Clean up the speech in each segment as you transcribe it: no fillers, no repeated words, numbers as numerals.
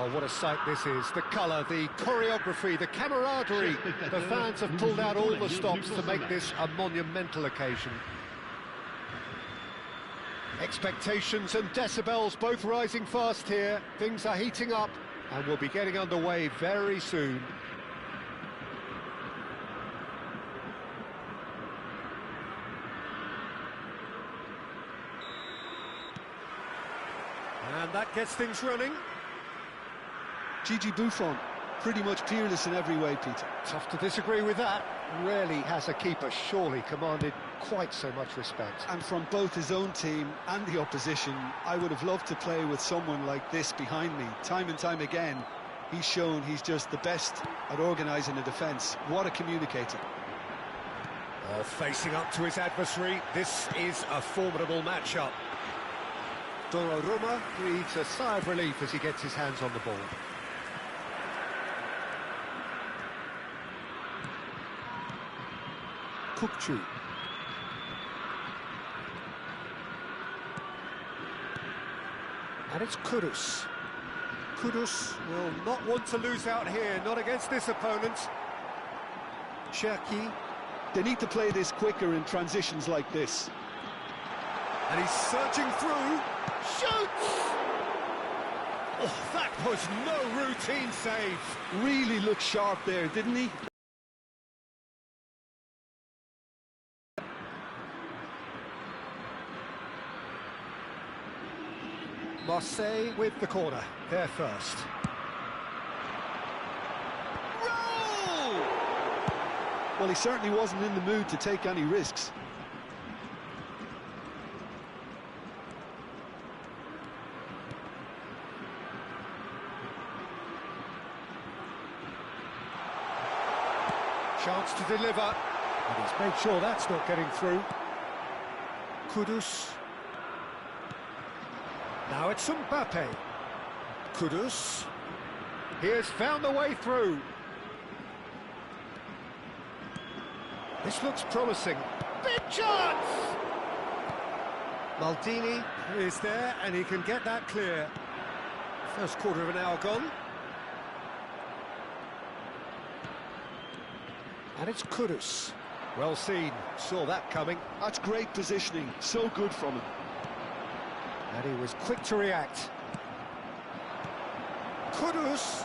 Oh, what a sight this is. The colour, the choreography, the camaraderie. The fans have pulled out all the stops to make this a monumental occasion. Expectations and decibels both rising fast here. Things are heating up and we'll be getting underway very soon. And that gets things running. Gigi Buffon, pretty much peerless in every way, Peter. Tough to disagree with that. Rarely has a keeper surely commanded quite so much respect. And from both his own team and the opposition, I would have loved to play with someone like this behind me. Time and time again, he's shown he's just the best at organising a defence. What a communicator. Oh, facing up to his adversary, this is a formidable matchup. Donnarumma breathes a sigh of relief as he gets his hands on the ball. Kukçu. And it's Kudus. Kudus will not want to lose out here, not against this opponent. Cherki. They need to play this quicker in transitions like this. And he's searching through. Shoots! Oh, that was no routine save. Really looked sharp there, didn't he? Marseille with the corner, there first. Roll! Well, he certainly wasn't in the mood to take any risks. Chance to deliver, and he's made sure that's not getting through. Kudus. Now it's Mbappe. Kudus. He has found the way through. This looks promising. Big chance! Maldini is there, and he can get that clear. First quarter of an hour gone. And it's Kudus. Well seen, saw that coming. That's great positioning, so good from him. And he was quick to react. Kudus.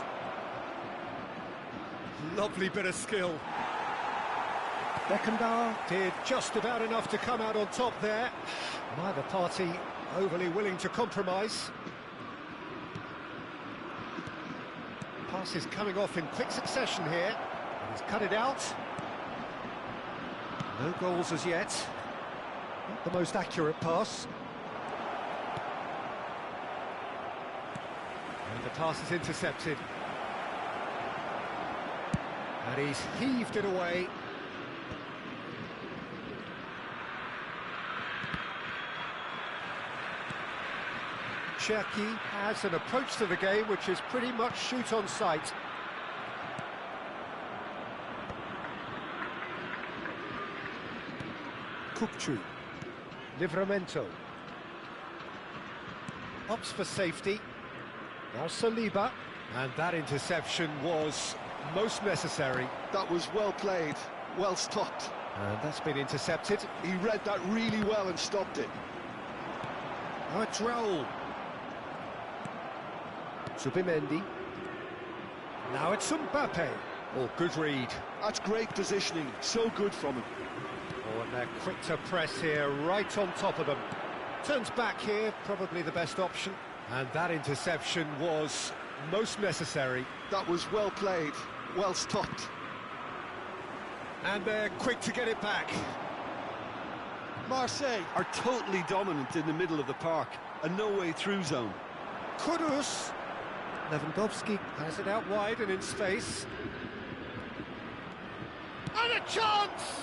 Lovely bit of skill. Beckenbauer did just about enough to come out on top there. Neither party overly willing to compromise. Pass is coming off in quick succession here. And he's cut it out. No goals as yet. Not the most accurate pass. And the pass is intercepted. And he's heaved it away. Cherki has an approach to the game which is pretty much shoot on sight. Kukçu. Livramento. Opts for safety. Now Saliba. And that interception was most necessary. That was well played, well stopped. And that's been intercepted. He read that really well and stopped it. Now it's Raul. Subimendi. Now it's Mbappe. Oh, good read. That's great positioning, so good from him. Oh, and they're quick to press here, right on top of them. Turns back here, probably the best option. And that interception was most necessary. That was well played, well stopped. And they're quick to get it back. Marseille are totally dominant in the middle of the park, a no-way-through zone. Kudus. Lewandowski has it out wide and in space. And a chance!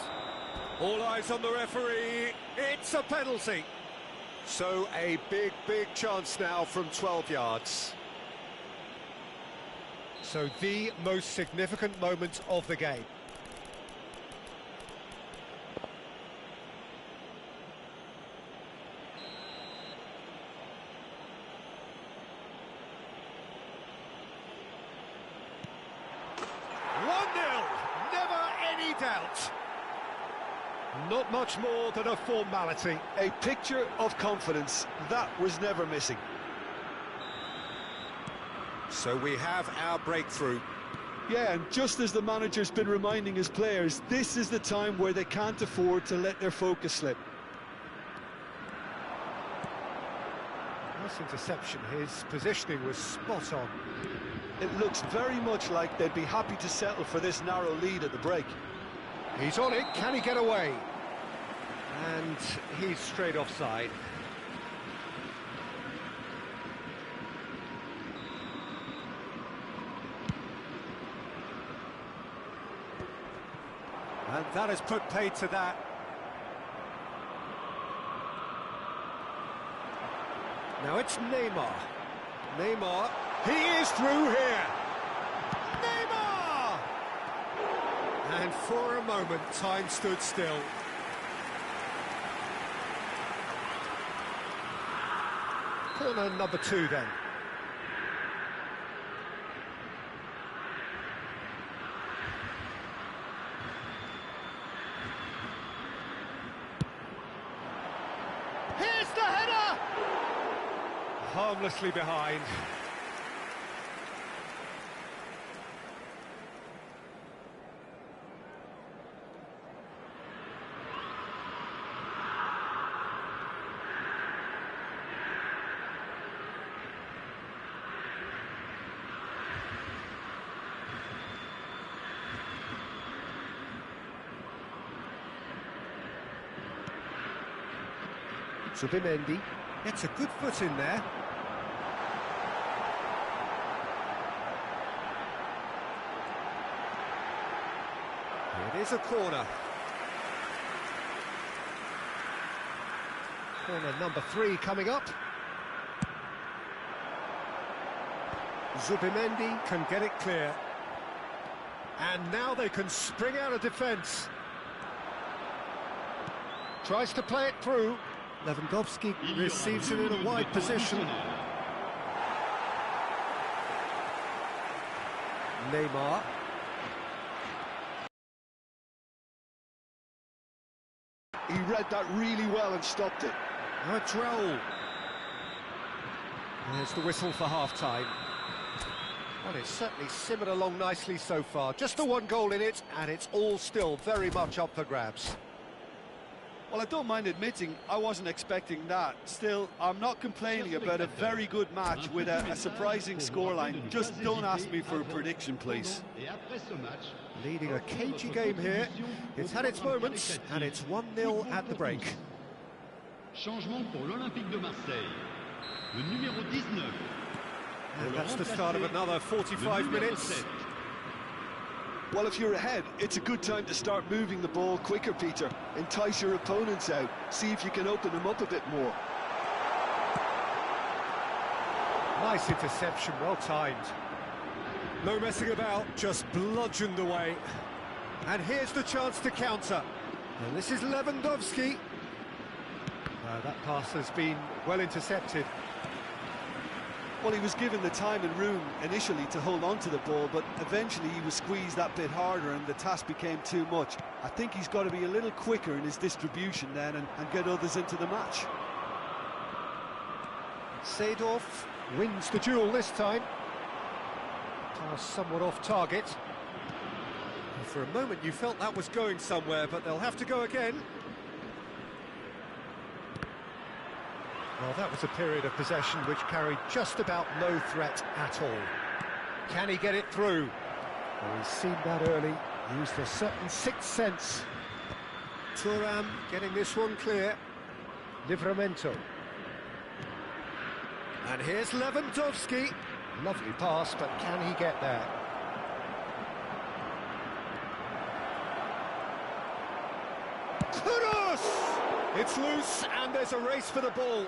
All eyes on the referee. It's a penalty. So a big chance now from 12 yards. So the most significant moment of the game. 1-0, never any doubt. Not much more than a formality. A picture of confidence, that was never missing. So we have our breakthrough. Yeah, and just as the manager's been reminding his players, this is the time where they can't afford to let their focus slip. Nice interception, his positioning was spot on. It looks very much like they'd be happy to settle for this narrow lead at the break. He's on it, can he get away? And he's straight offside. And that has put paid to that. Now it's Neymar. Neymar, he is through here. Neymar! And for a moment, time stood still. Corner number 2 then. Here's the header! Harmlessly behind. Zubimendi gets a good foot in there. It is a corner. Corner number 3 coming up. Zubimendi can get it clear. And now they can spring out of defence. Tries to play it through. Lewandowski receives it in a wide position. Neymar. He read that really well and stopped it. Now it's Raul. There's the whistle for half-time. Well, it's certainly simmered along nicely so far. Just the 1 goal in it, and it's all still very much up for grabs. Well, I don't mind admitting I wasn't expecting that. Still, I'm not complaining about a very good match with a surprising scoreline. Just don't ask me for a prediction, please. Leading a cagey game here. It's had its moments, and it's 1-0 at the break. Changement pour l'Olympique de Marseille. Le numéro 19. And that's the start of another 45 minutes. Well, if you're ahead, it's a good time to start moving the ball quicker, Peter. Entice your opponents out. See if you can open them up a bit more. Nice interception, well timed. No messing about, just bludgeoned away. And here's the chance to counter. And this is Lewandowski. That pass has been well intercepted. Well, he was given the time and room initially to hold on to the ball, but eventually he was squeezed that bit harder and the task became too much. I think he's got to be a little quicker in his distribution then and get others into the match. Seedorf wins the duel this time. Pass somewhat off target. And for a moment you felt that was going somewhere, but they'll have to go again. Well, that was a period of possession which carried just about no threat at all. Can he get it through? Well, he's seen that early, used a certain sixth sense. Thuram getting this one clear. Livramento. And here's Lewandowski. Lovely pass, but can he get there? Kudus! It's loose, and there's a race for the ball.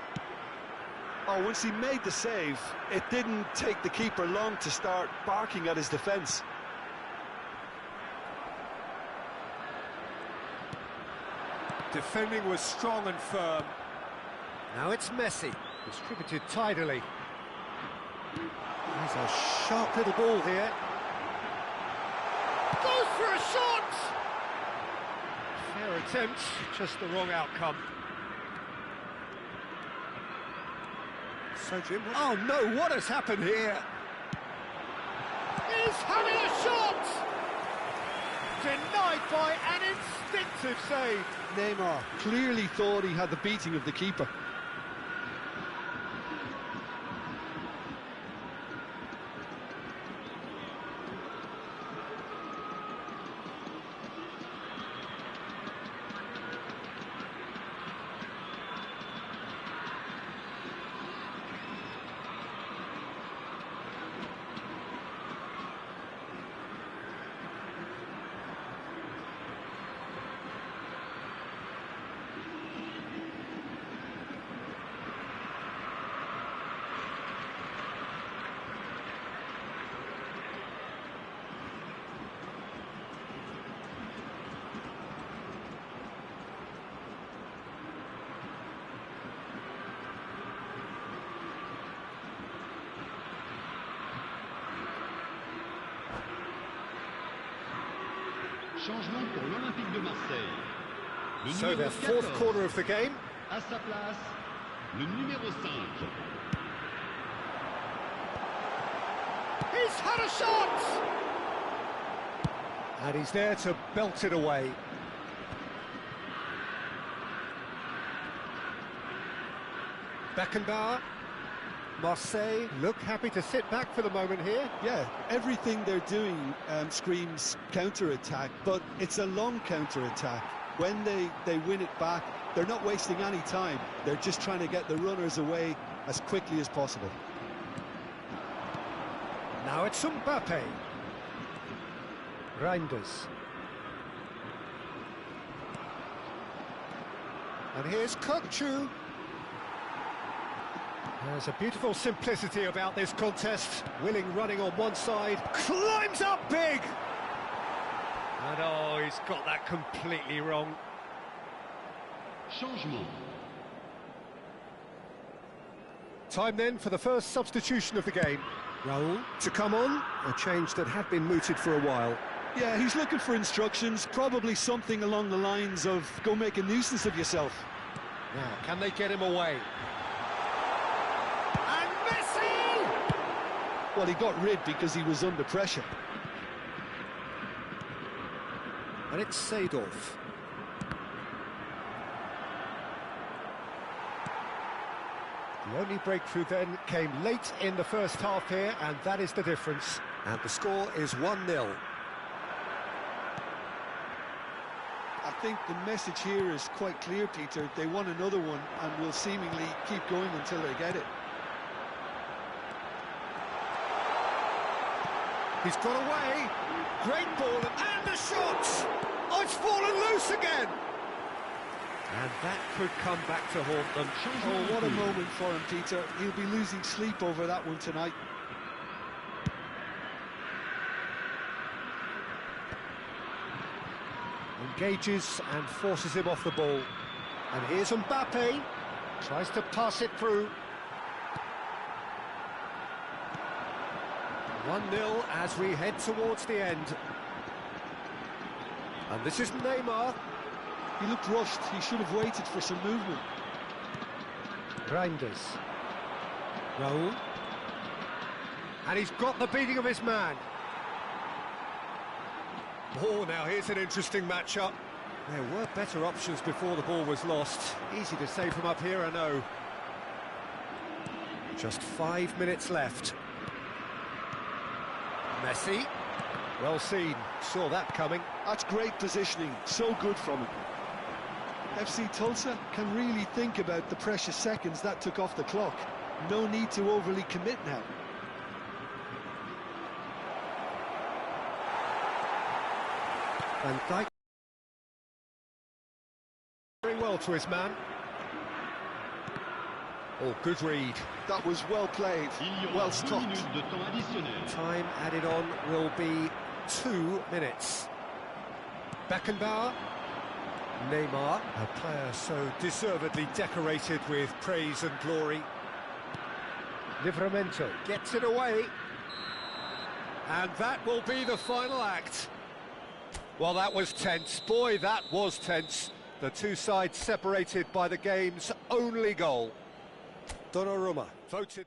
Oh, once he made the save, it didn't take the keeper long to start barking at his defence. Defending was strong and firm. Now it's Messi, distributed tidily. There's a sharp little ball here. Goes for a shot! Fair attempt, just the wrong outcome. So Jim, oh no, what has happened here? He's having a shot! Denied by an instinctive save. Neymar clearly thought he had the beating of the keeper. Changement pour l'Olympique de Marseille. Le So their numéro fourth 14, corner of the game. à sa place, le numéro 5. He's had a shot! And he's there to belt it away. Beckenbauer. Marseille look happy to sit back for the moment here. Yeah, everything they're doing screams counter-attack, but it's a long counter-attack. When they win it back, they're not wasting any time. They're just trying to get the runners away as quickly as possible. Now it's Mbappe. Reinders. And here's Kokchu. There's a beautiful simplicity about this contest. Willing running on one side, climbs up big! And oh, he's got that completely wrong. Changement. Time then for the first substitution of the game. Raul to come on, a change that had been mooted for a while. Yeah, he's looking for instructions, probably something along the lines of, go make a nuisance of yourself. Now, can they get him away? And Messi! Well, he got rid because he was under pressure. And it's Seedorf. The only breakthrough then came late in the first half here, and that is the difference. And the score is 1-0. I think the message here is quite clear, Peter. They want another one and will seemingly keep going until they get it. He's got away. Great ball, and the shot! Oh, it's fallen loose again! And that could come back to haunt them. Oh, what a moment for him, Peter. He'll be losing sleep over that one tonight. Engages and forces him off the ball. And here's Mbappe. Tries to pass it through. 1-0 as we head towards the end. And this is Neymar. He looked rushed. He should have waited for some movement. Reinders. Raul. And he's got the beating of his man. Oh, now here's an interesting matchup. There were better options before the ball was lost. Easy to say from up here, I know. Just 5 minutes left. Messi. Well seen. Saw that coming. That's great positioning. So good from him. FC Tulsa can really think about the precious seconds that took off the clock. No need to overly commit now. Van Dijk. Very well to his man. Oh, good read. That was well played, well stopped. Time added on will be 2 minutes. Beckenbauer. Neymar, a player so deservedly decorated with praise and glory. Livramento gets it away. And that will be the final act. Well, that was tense. Boy, that was tense. The two sides separated by the game's only goal. Donnarumma voted.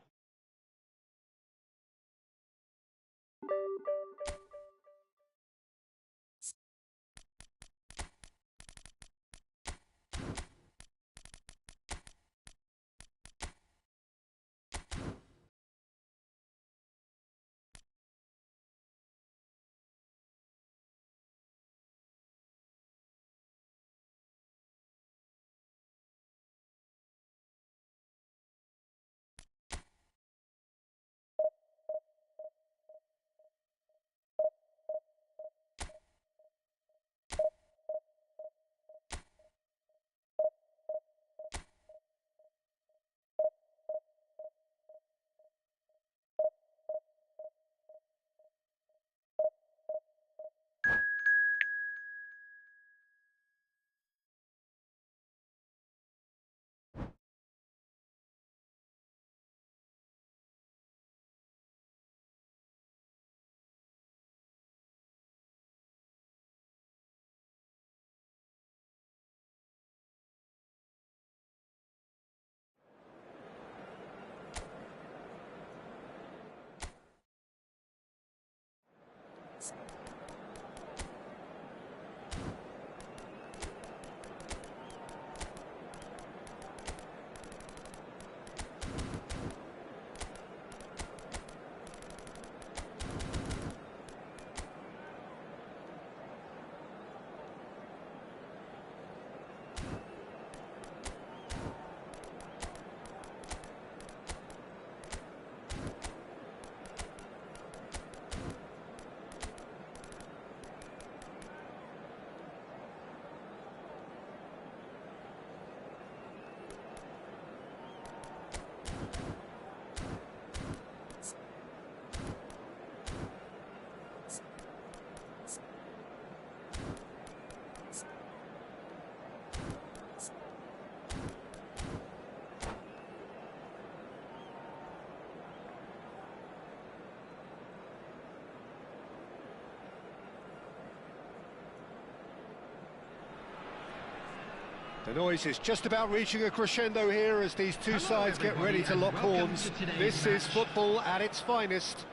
The noise is just about reaching a crescendo here as these two sides get ready to lock horns. This is football at its finest.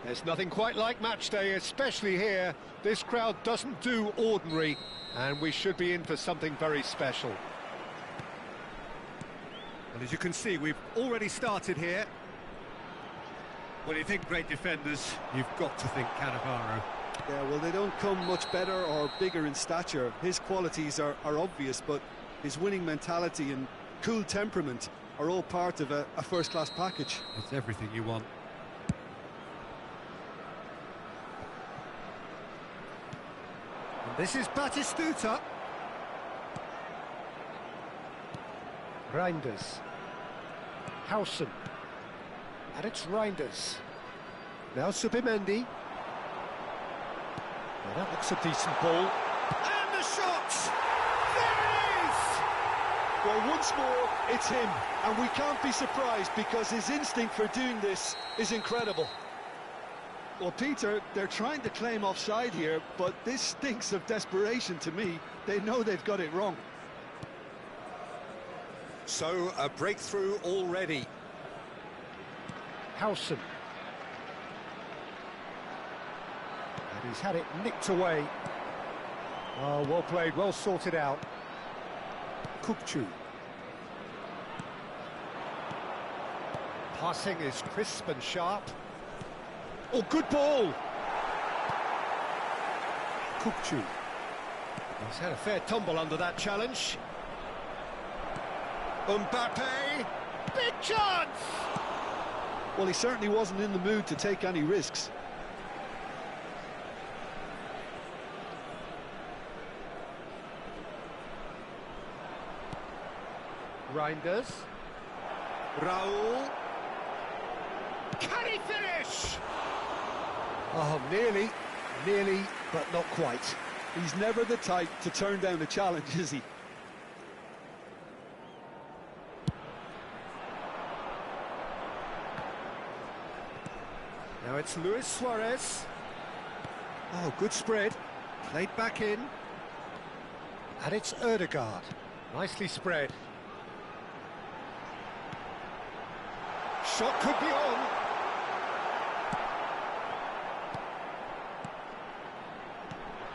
There's nothing quite like match day, especially here. This crowd doesn't do ordinary, and we should be in for something very special. Well, as you can see, we've already started here. When you think great defenders, you've got to think Cannavaro. Yeah, well, they don't come much better or bigger in stature. His qualities are obvious, but his winning mentality and cool temperament are all part of a first-class package. It's everything you want. And this is Batistuta. Reinders. Howson. And it's Reinders. Now Subimendi. Well, that looks a decent ball. And the shot! There it is! Well, once more, it's him. And we can't be surprised because his instinct for doing this is incredible. Well, Peter, they're trying to claim offside here, but this stinks of desperation to me. They know they've got it wrong. So, a breakthrough already. Howson. And he's had it nicked away. Oh, well played, well sorted out. Kukcu. Passing is crisp and sharp. Oh, good ball! Kukcu. He's had a fair tumble under that challenge. Mbappe! Big chance! Well, he certainly wasn't in the mood to take any risks. Reinders. Raul. Can he finish? Oh, nearly, but not quite. He's never the type to turn down a challenge, is he? Now it's Luis Suarez. Oh, good spread. Played back in. And it's Ødegaard. Nicely spread. Shot could be on.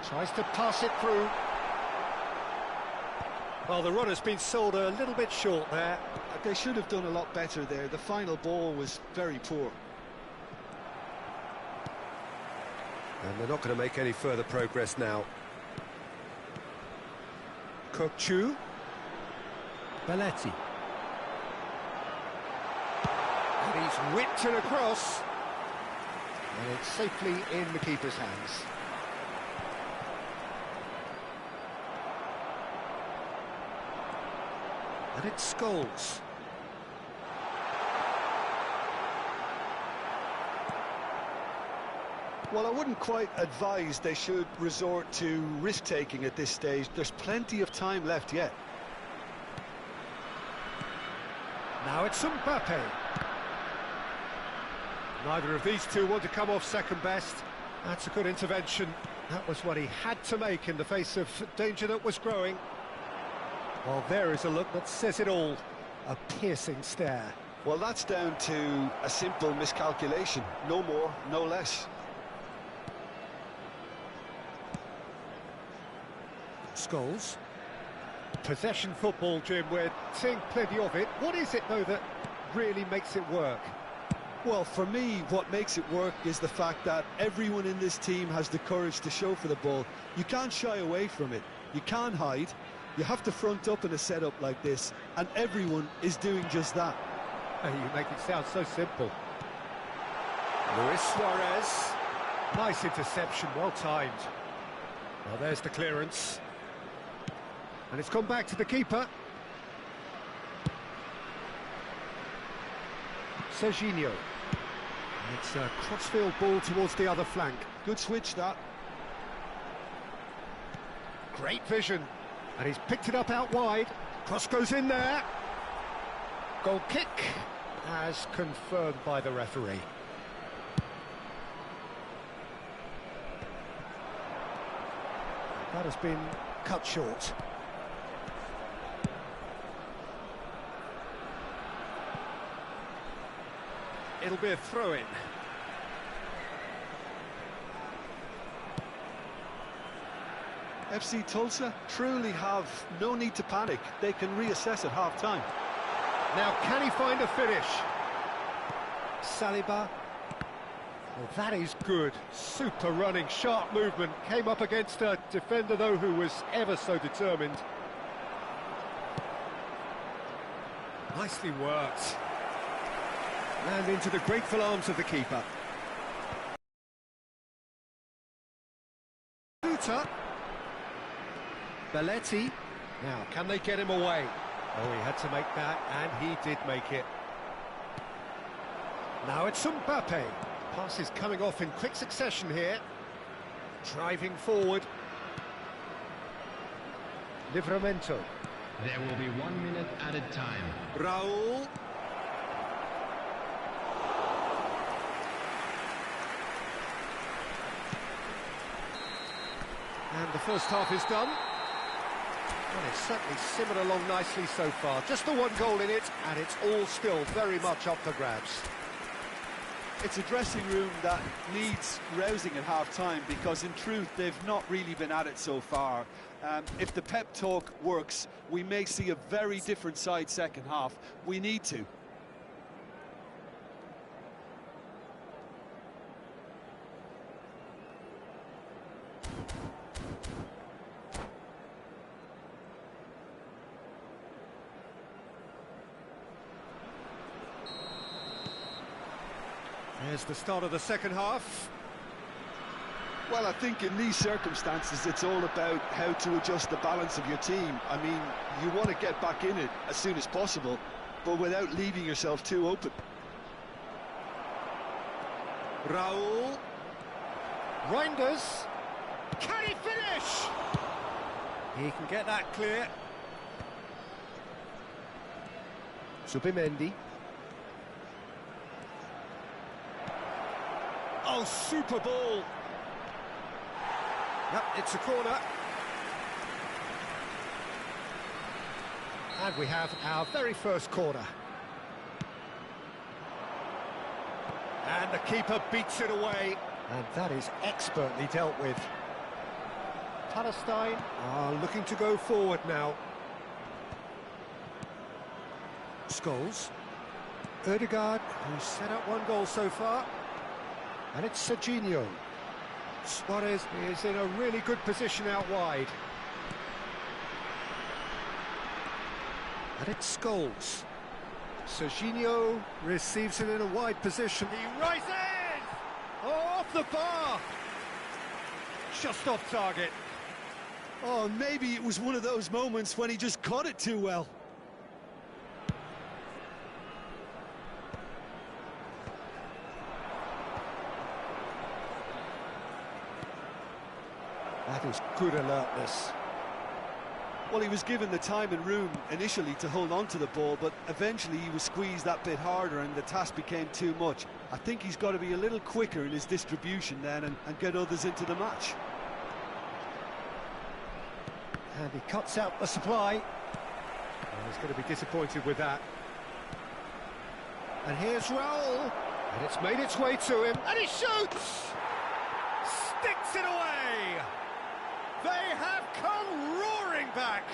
Tries to pass it through. Well, the runner's been sold a little bit short there. They should have done a lot better there. The final ball was very poor. And they're not going to make any further progress now. Kokchu. Belletti. And he's whipped it across. And it's safely in the keeper's hands. And it's Scholes. Well, I wouldn't quite advise they should resort to risk-taking at this stage. There's plenty of time left yet. Now it's Mbappe. Neither of these two want to come off second best. That's a good intervention. That was what he had to make in the face of danger that was growing. Well, there is a look that says it all. A piercing stare. Well, that's down to a simple miscalculation. No more, no less. Scholes. Possession football, Jim, we're seeing plenty of it. What is it, though, that really makes it work? Well, for me, what makes it work is the fact that everyone in this team has the courage to show for the ball. You can't shy away from it. You can't hide. You have to front up in a setup like this, and everyone is doing just that. You make it sound so simple. Luis Suarez. Nice interception, well timed. Well, there's the clearance. And it's gone back to the keeper. Serginho. It's a crossfield ball towards the other flank. Good switch, that. Great vision. And he's picked it up out wide. Cross goes in there. Goal kick, as confirmed by the referee. That has been cut short. It'll be a throw-in. FC Tulsa truly have no need to panic. They can reassess at half-time. Now, can he find a finish? Saliba. Well, that is good. Super running, sharp movement. Came up against a defender, though, who was ever so determined. Nicely worked. And into the grateful arms of the keeper. Belletti. Now, can they get him away? Oh, he had to make that, and he did make it. Now it's Mbappe. Passes coming off in quick succession here. Driving forward. Livramento. There will be 1 minute added time. Raul. And the first half is done. Well, it's certainly simmered along nicely so far. Just the one goal in it, and it's all still very much up for grabs. It's a dressing room that needs rousing at half-time, because in truth they've not really been at it so far. If the pep talk works, we may see a very different side second half. We need to. There's the start of the second half. Well, I think in these circumstances it's all about how to adjust the balance of your team. I mean, you want to get back in it as soon as possible, but without leaving yourself too open. Raul. Reinders. Can he finish? He can get that clear. Subimendi. Oh, super ball. Yep, it's a corner. And we have our very first corner. And the keeper beats it away. And that is expertly dealt with. Palestine are looking to go forward now. Scholes. Ødegaard, who's set up one goal so far. And it's Serginho. Suarez is in a really good position out wide. And it's Scholes. Serginho receives it in a wide position. He rises! Oh, off the bar! Just off target. Oh, maybe it was one of those moments when he just caught it too well. That is good alertness. Well, he was given the time and room initially to hold on to the ball, but eventually he was squeezed that bit harder and the task became too much. I think he's got to be a little quicker in his distribution then and get others into the match. And he cuts out the supply. And he's going to be disappointed with that. And here's Raul. And it's made its way to him. And he shoots! Sticks it away! They have come roaring back!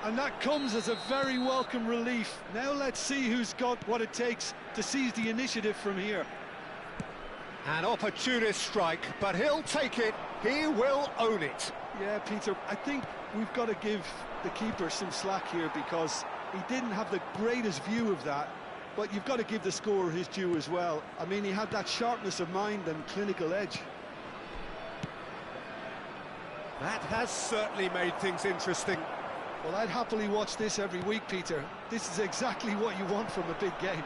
And that comes as a very welcome relief. Now let's see who's got what it takes to seize the initiative from here. An opportunist strike, but he'll take it. He will own it. Yeah, Peter, I think we've got to give the keeper some slack here because he didn't have the greatest view of that, but you've got to give the scorer his due as well. I mean, he had that sharpness of mind and clinical edge. That has certainly made things interesting. Well, I'd happily watch this every week, Peter. This is exactly what you want from a big game.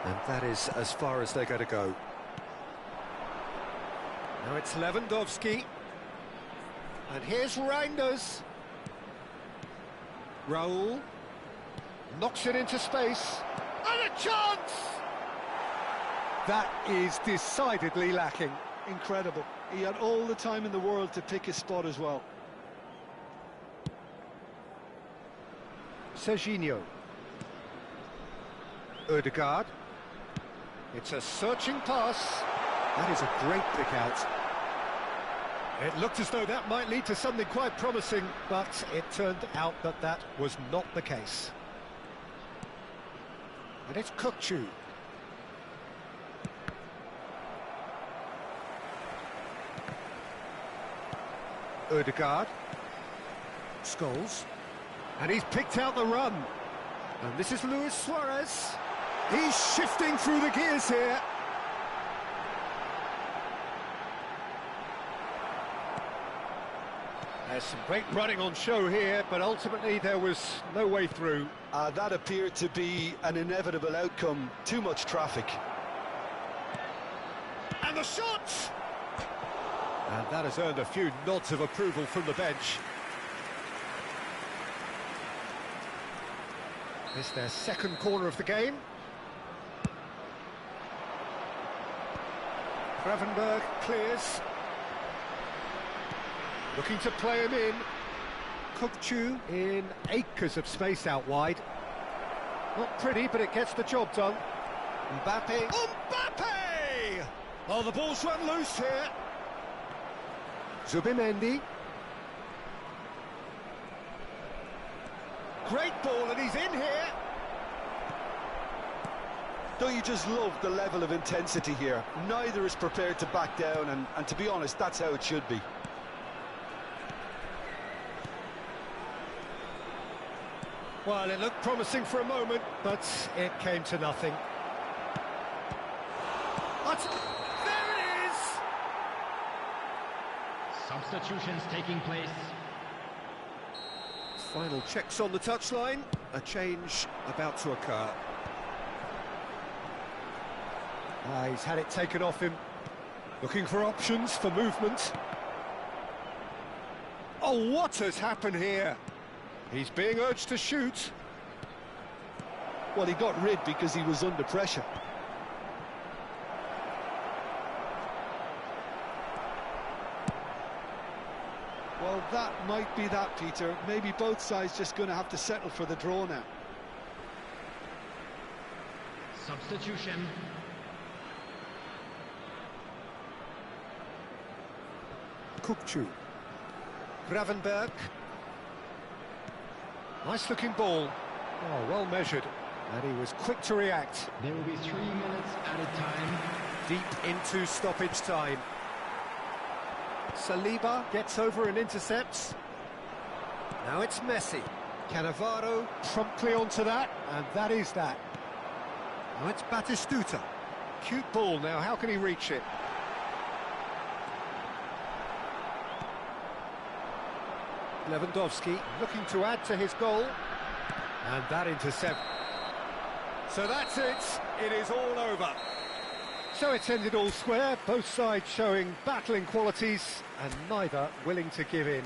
And that is as far as they're going to go. Now it's Lewandowski. And here's Reinders. Raul. Knocks it into space. And a chance! That is decidedly lacking. Incredible. He had all the time in the world to pick his spot as well. Serginho. Ødegaard. It's a searching pass. That is a great pick out. It looked as though that might lead to something quite promising, but it turned out that that was not the case. And it's Kukçu. Ødegaard. Scholes. And he's picked out the run. And this is Luis Suarez. He's shifting through the gears here. There's some great running on show here, but ultimately there was no way through. That appeared to be an inevitable outcome. Too much traffic. And the shot! And that has earned a few nods of approval from the bench. It's their second corner of the game. Gravenberg clears. Looking to play him in. Kukçu in acres of space out wide. Not pretty, but it gets the job done. Mbappe. Mbappe! Oh, the ball's run loose here. Zubimendi. Great ball, and he's in here. Don't you just love the level of intensity here? Neither is prepared to back down, and to be honest, that's how it should be. Well, it looked promising for a moment, but it came to nothing. But there it is! Substitutions taking place. Final checks on the touchline. A change about to occur. He's had it taken off him. Looking for options for movement. Oh, what has happened here? He's being urged to shoot. Well, he got rid because he was under pressure. Well, that might be that, Peter. Maybe both sides just going to have to settle for the draw now. Substitution. Kukcu. Gravenberg. Nice looking ball. Oh, well measured. And he was quick to react. There will be 3 minutes added time. Deep into stoppage time. Saliba gets over and intercepts. Now it's Messi. Cannavaro promptly onto that, and that is that. Now it's Batistuta. Cute ball now, how can he reach it? Lewandowski looking to add to his goal. And that intercept. So that's it, it is all over. So it's ended all square, both sides showing battling qualities and neither willing to give in.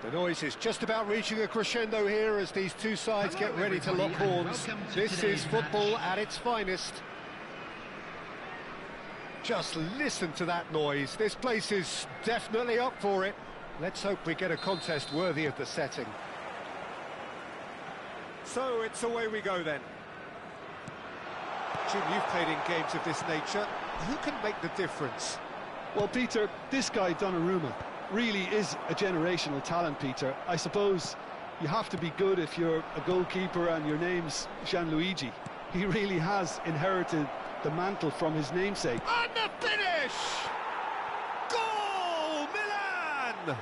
The noise is just about reaching a crescendo here as these two sides get ready to lock horns. This is football at its finest. Just listen to that noise. This place is definitely up for it. Let's hope we get a contest worthy of the setting. So it's away we go then. Jim, you've played in games of this nature. Who can make the difference? Well, Peter, this guy Donnarumma really is a generational talent, Peter. I suppose You have to be good if you're a goalkeeper and your name's Gianluigi. He really has inherited the mantle from his namesake. And the finish! Goal! Milan!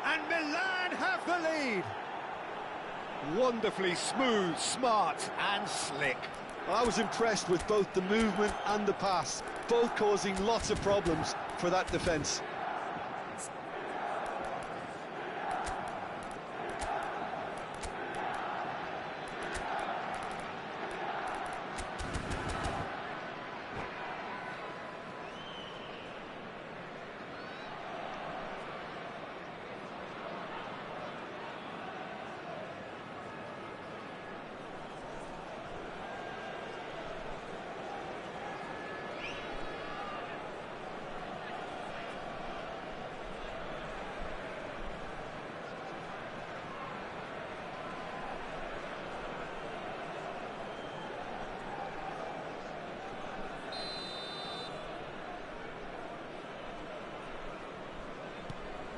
And Milan have the lead. Wonderfully smooth, smart and slick. I was impressed with both the movement and the pass, both causing lots of problems for that defence.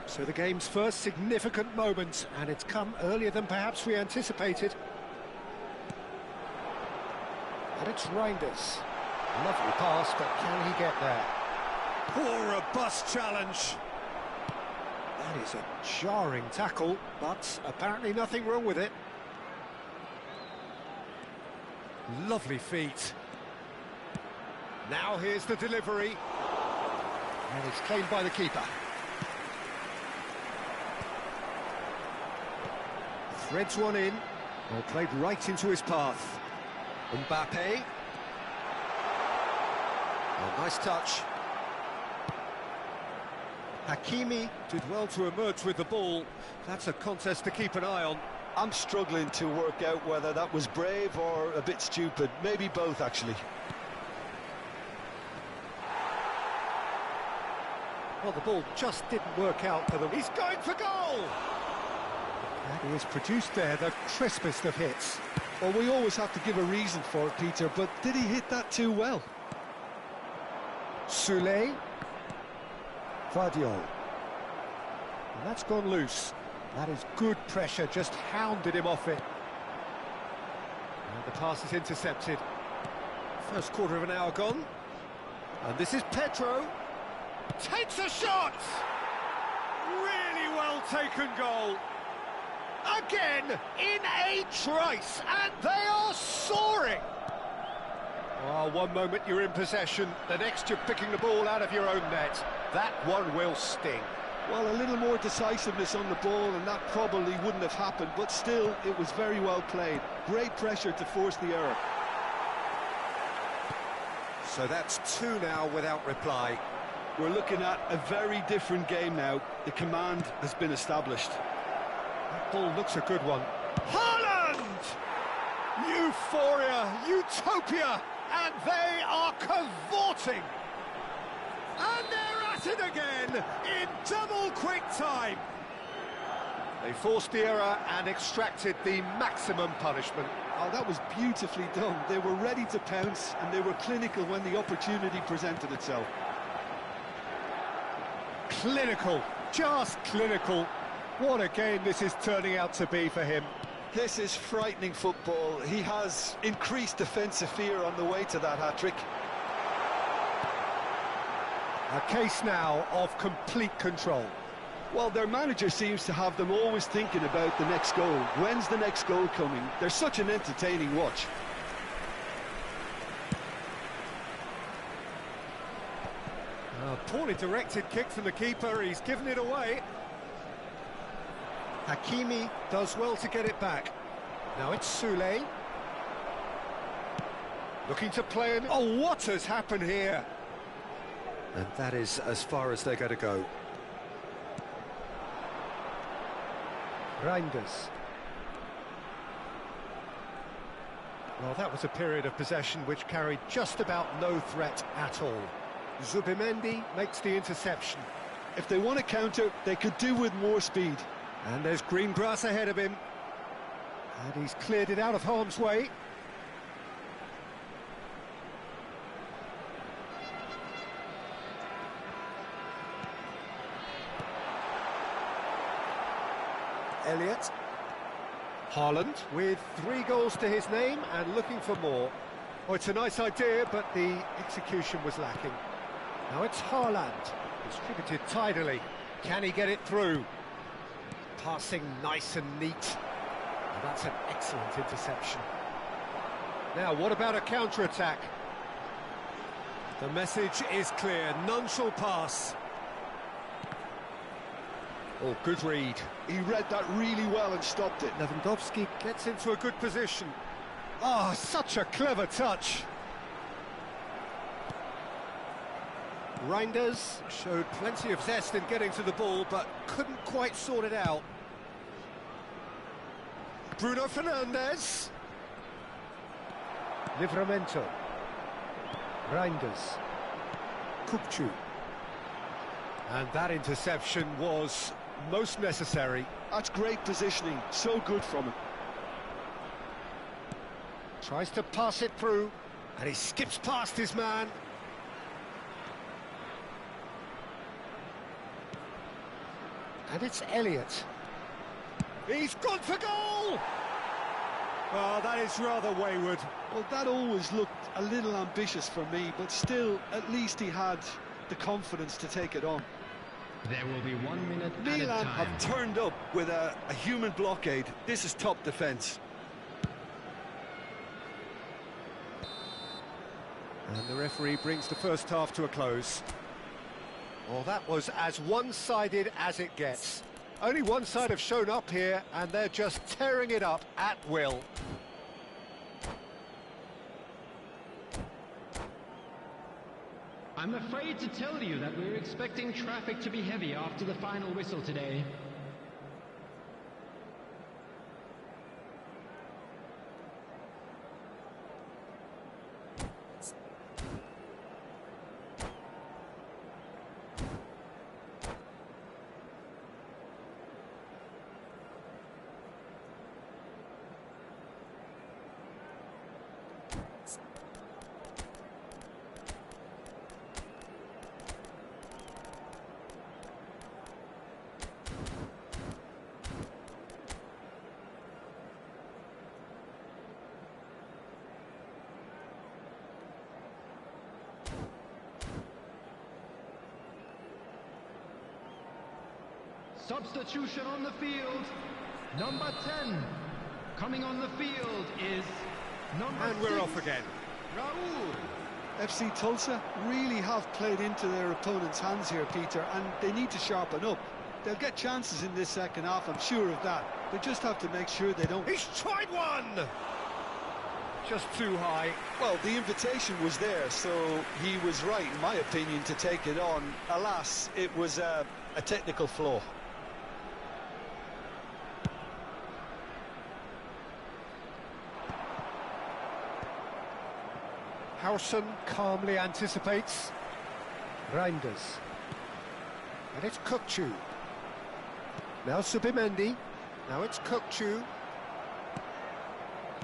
So the game's first significant moment, and it's come earlier than perhaps we anticipated. And it's Reinders. Lovely pass, but can he get there? Poor robust challenge. That is a jarring tackle, but apparently nothing wrong with it. Lovely feet. Now here's the delivery. And it's claimed by the keeper. Threads one in. Well, played right into his path. Mbappe. Well, nice touch. Hakimi did well to emerge with the ball. That's a contest to keep an eye on. I'm struggling to work out whether that was brave or a bit stupid. Maybe both, actually. Well, the ball just didn't work out for them. He's going for goal! And he has produced there the crispest of hits. Well, we always have to give a reason for it, Peter, but did he hit that too well? Soulé. Vardiol. And that's gone loose. That is good pressure, just hounded him off it. And the pass is intercepted. First quarter of an hour gone. And this is Pedro. Takes a shot! Really well taken goal. Again, in a trice, and they are soaring! Oh, one moment you're in possession, the next you're picking the ball out of your own net. That one will sting. Well, a little more decisiveness on the ball, and that probably wouldn't have happened, but still, it was very well played. Great pressure to force the error. So that's two now without reply. We're looking at a very different game now. The command has been established. That ball looks a good one. Haaland! Euphoria, utopia, and they are cavorting. And they're at it again in double quick time. They forced the error and extracted the maximum punishment. Oh, that was beautifully done. They were ready to pounce, and they were clinical when the opportunity presented itself. Clinical, just clinical. What a game this is turning out to be for him. This is frightening football. He has increased defensive fear on the way to that hat-trick. A case now of complete control. Well, their manager seems to have them always thinking about the next goal. When's the next goal coming? They're such an entertaining watch. A poorly directed kick from the keeper, he's given it away. Hakimi does well to get it back. Now it's Soulé. Looking to play him. Oh, what has happened here? And that is as far as they're going to go. Reinders. Well, that was a period of possession which carried just about no threat at all. Zubimendi makes the interception. If they want to counter, they could do with more speed. And there's green grass ahead of him. And he's cleared it out of harm's way. Elliott. Haaland with 3 goals to his name and looking for more. Oh, it's a nice idea, but the execution was lacking. Now it's Haaland, distributed tidily. Can he get it through? Passing nice and neat. And that's an excellent interception. Now, what about a counter-attack? The message is clear, none shall pass. Oh, good read. He read that really well and stopped it. Lewandowski gets into a good position. Oh, such a clever touch. Reinders showed plenty of zest in getting to the ball, but couldn't quite sort it out. Bruno Fernandes. Livramento. Reinders. Kupcu. And that interception was most necessary. That's great positioning, so good from him. Tries to pass it through, and he skips past his man. And it's Elliott. He's gone for goal! Oh, that is rather wayward. Well, that always looked a little ambitious for me, but still, at least he had the confidence to take it on. There will be 1 minute at a Milan time. have turned up with a human blockade. This is top defence. And the referee brings the first half to a close. Well, that was as one-sided as it gets. Only one side have shown up here, and they're just tearing it up at will. I'm afraid to tell you that we're expecting traffic to be heavy after the final whistle today. Substitution on the field, number 10. Coming on the field is number 6. And we're off again. Raul. FC Tulsa really have played into their opponent's hands here, Peter, and they need to sharpen up. They'll get chances in this second half, I'm sure of that. They just have to make sure they don't... He's tried one! Just too high. Well, the invitation was there, so he was right, in my opinion, to take it on. Alas, it was a technical flaw. Howson calmly anticipates. Reinders. And it's Kupcu. Now Subimendi. Now it's Kupcu.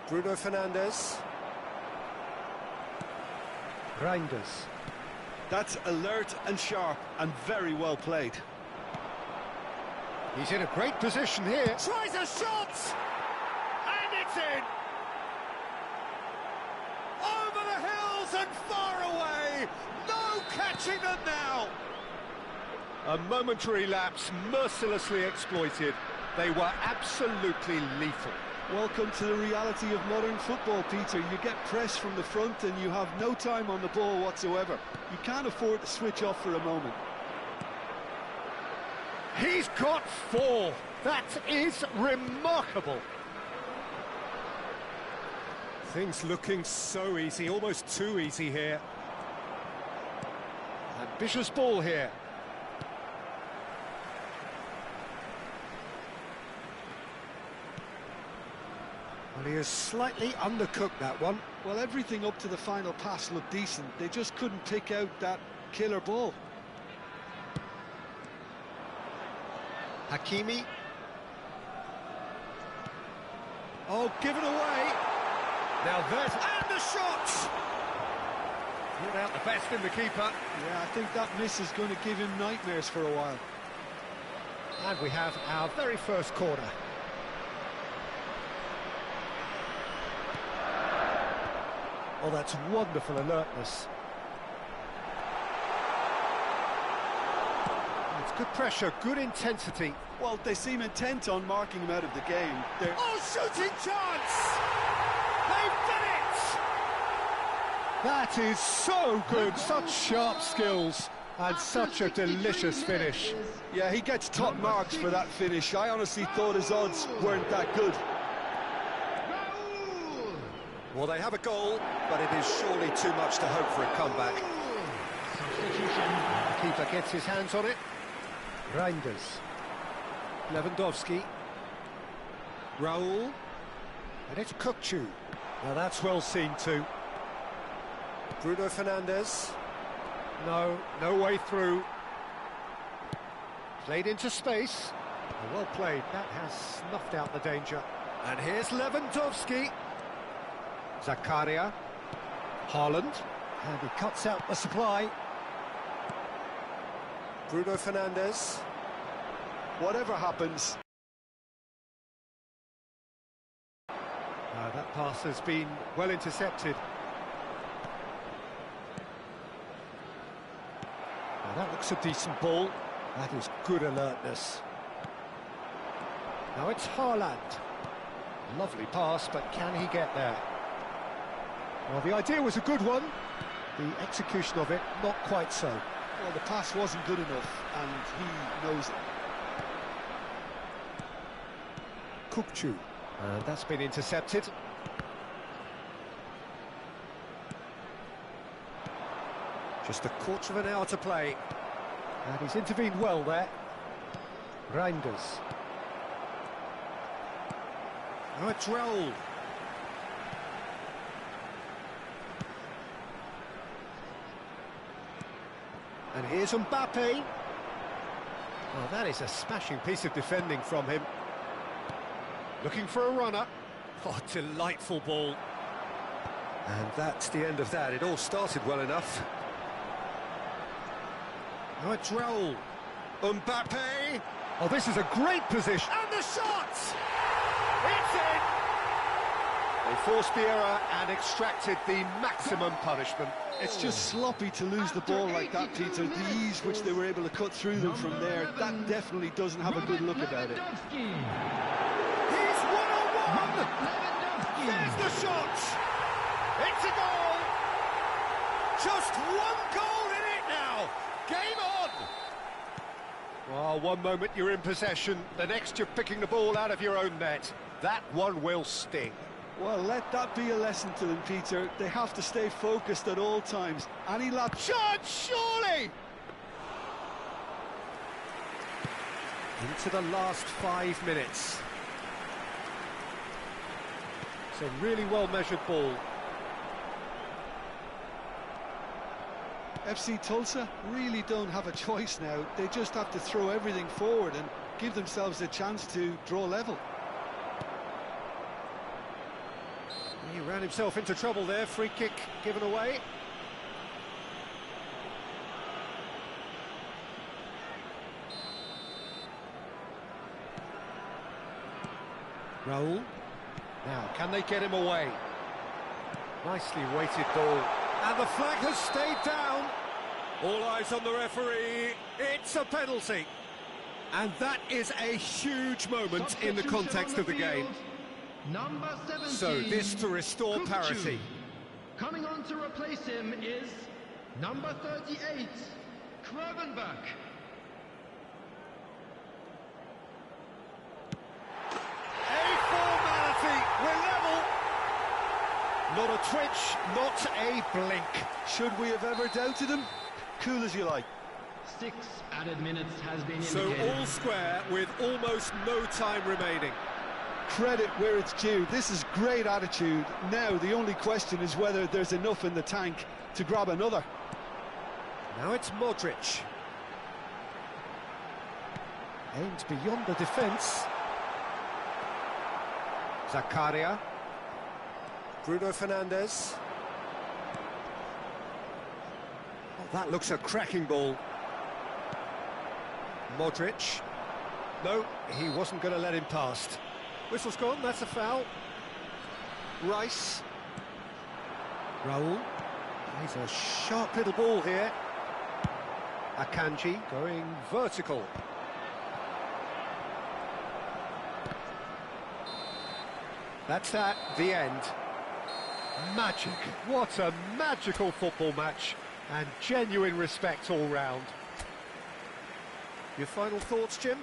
Bruno Fernandes. Reinders. That's alert and sharp and very well played. He's in a great position here. Tries a shot! And it's in! Over the hills and far away! No catching them now! A momentary lapse mercilessly exploited. They were absolutely lethal. Welcome to the reality of modern football, Peter. You get pressed from the front and you have no time on the ball whatsoever. You can't afford to switch off for a moment. He's got 4. That is remarkable. Things looking so easy, almost too easy here. Ambitious ball here. Well, he has slightly undercooked that one. Well, everything up to the final pass looked decent. They just couldn't pick out that killer ball. Hakimi. Oh, given away. Now there's... And the shot! Brought out the best in the keeper. Yeah, I think that miss is going to give him nightmares for a while. And we have our very first corner. Oh, that's wonderful alertness. It's good pressure, good intensity. Well, they seem intent on marking him out of the game. Oh, shooting chance! They've done it! That is so good, such sharp skills, and such a delicious finish. Yeah, he gets top marks for that finish. I honestly thought his odds weren't that good. Well, they have a goal, but it is surely too much to hope for a comeback. Substitution. The keeper gets his hands on it. Reinders. Lewandowski. Raul. And it's Kukçu. Now that's well seen too. Bruno Fernandes. No way through. Played into space. Well played, that has snuffed out the danger. And here's Lewandowski. Zakaria. Haaland. And he cuts out the supply. Bruno Fernandes. Whatever happens. That pass has been well intercepted. Now that looks a decent ball. That is good alertness. Now it's Haaland. Lovely pass, but can he get there? Well, the idea was a good one. The execution of it, not quite so. Well, the pass wasn't good enough, and he knows it. Kukçu. That's been intercepted. Just a quarter of an hour to play. And he's intervened well there. Reinders. Now it's Raul. And here's Mbappe. Well, that is a smashing piece of defending from him. Looking for a runner. Oh, delightful ball. And that's the end of that. It all started well enough. Now it's Raul. Mbappe! Oh, this is a great position. And the shot! It's in! They forced the error and extracted the maximum punishment. It's just sloppy to lose the ball like that, Peter. The ease which they were able to cut through them from there, that definitely doesn't have a good look about it. He's one-on-one! There's the shot! It's a goal! Just one goal in it now! Game on! Well, one moment you're in possession, the next you're picking the ball out of your own net. That one will sting. Well, let that be a lesson to them, Peter. They have to stay focused at all times. Any lap... Shot, surely! Into the last 5 minutes. It's a really well-measured ball. FC Tulsa really don't have a choice now. They just have to throw everything forward and give themselves a chance to draw level. He ran himself into trouble there, free kick given away. Raul. Now, can they get him away? Nicely weighted ball. And the flag has stayed down. All eyes on the referee. It's a penalty. And that is a huge moment in the context of the game. Number 17. So this to restore Kukçu. parity. Coming on to replace him is number 38, Kravenberg. A formality, we're level. Not a twitch, not a blink. Should we have ever doubted him? Cool as you like. 6 added minutes has been So indicated. all square with almost no time remaining. Credit where it's due. This is great attitude. Now the only question is whether there's enough in the tank to grab another. Now it's Modric. Aims beyond the defence. Zakaria. Bruno Fernandes. Oh, that looks a cracking ball. Modric. No, he wasn't going to let him past. Whistle's gone, that's a foul. Rice. Raul. He's a sharp little ball here. Akanji going vertical. That's that, the end. Magic. What a magical football match. And genuine respect all round. Your final thoughts, Jim?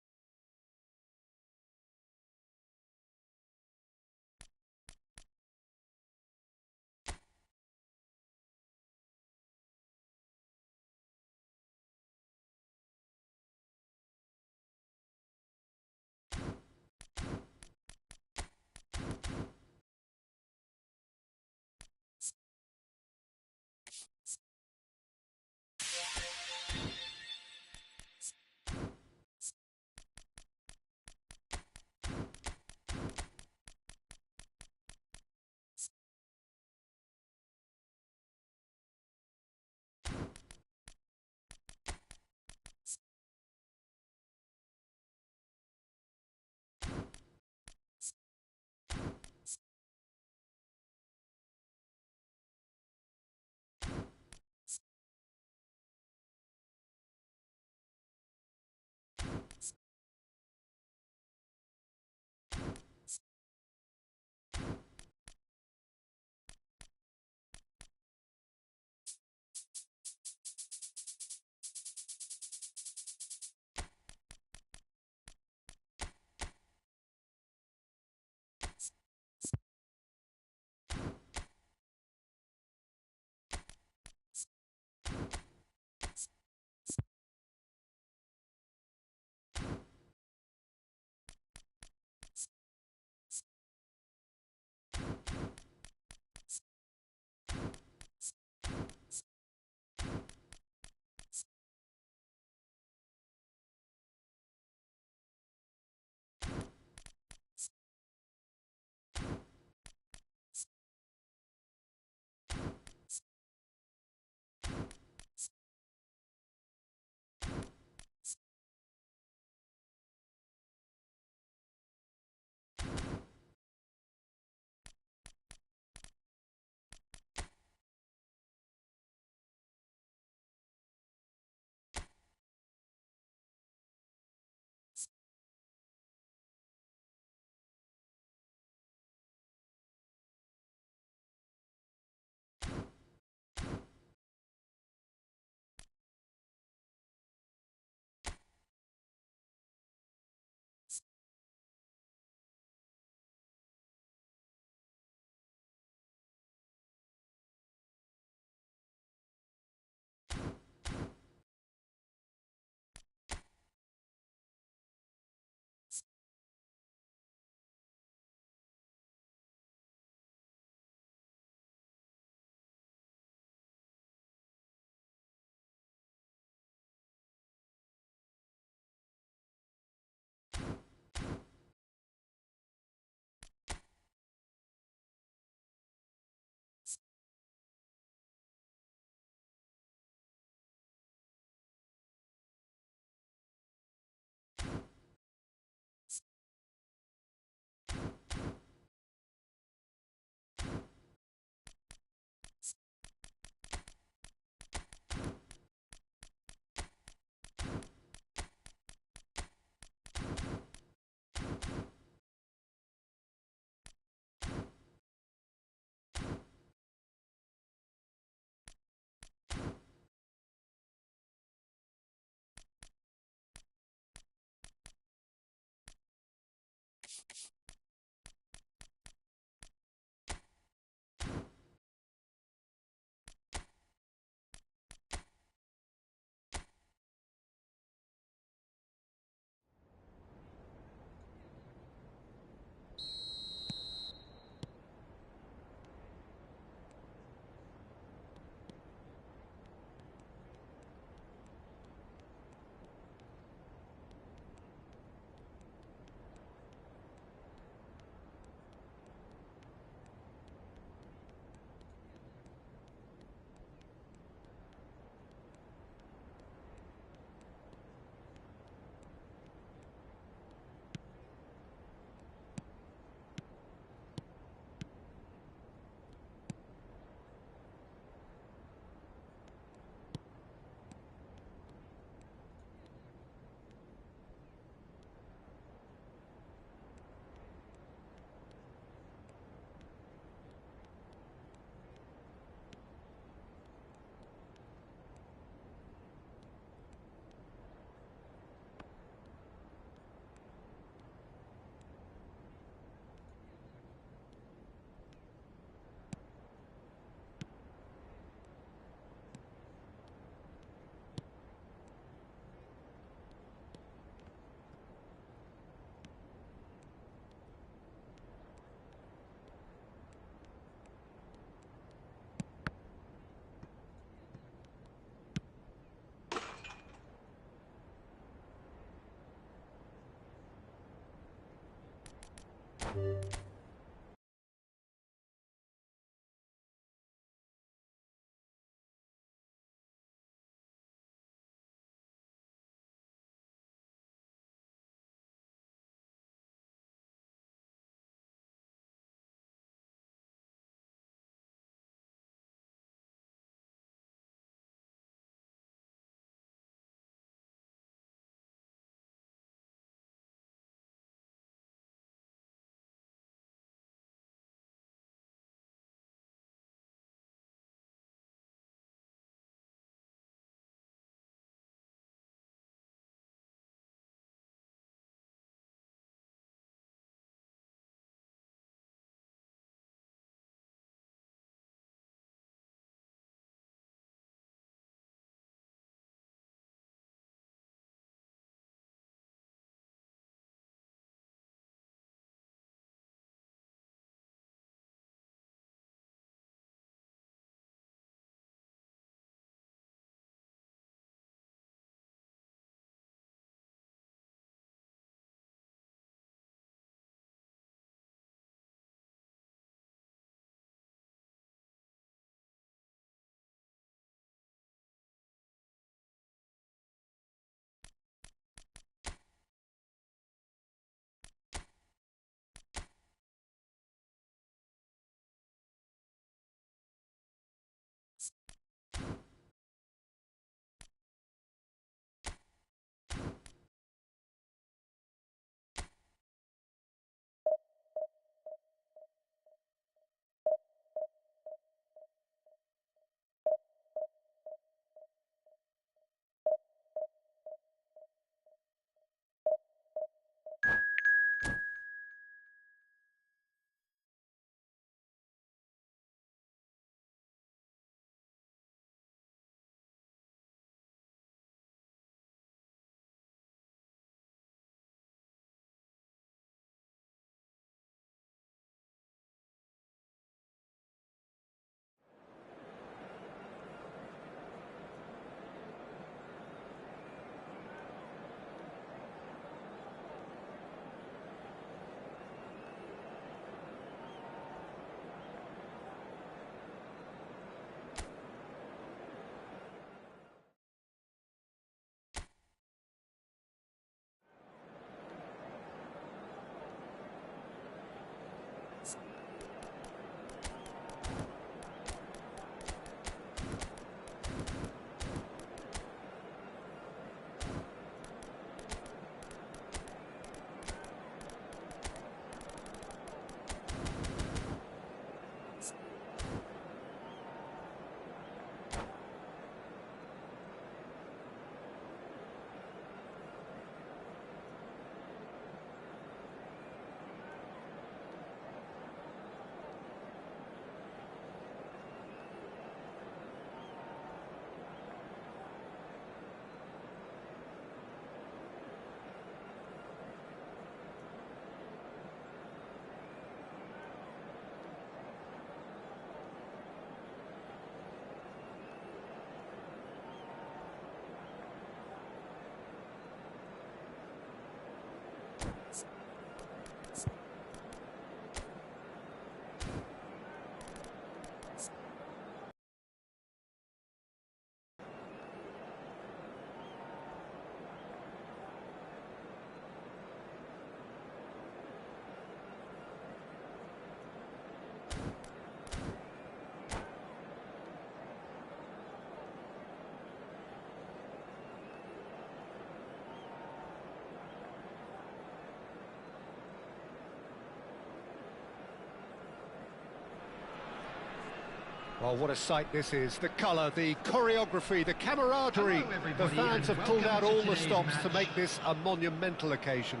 Well, what a sight this is. The colour, the choreography, the camaraderie. Hello, The everybody, fans and have pulled out welcome to all the today's stops to match. make this a monumental occasion.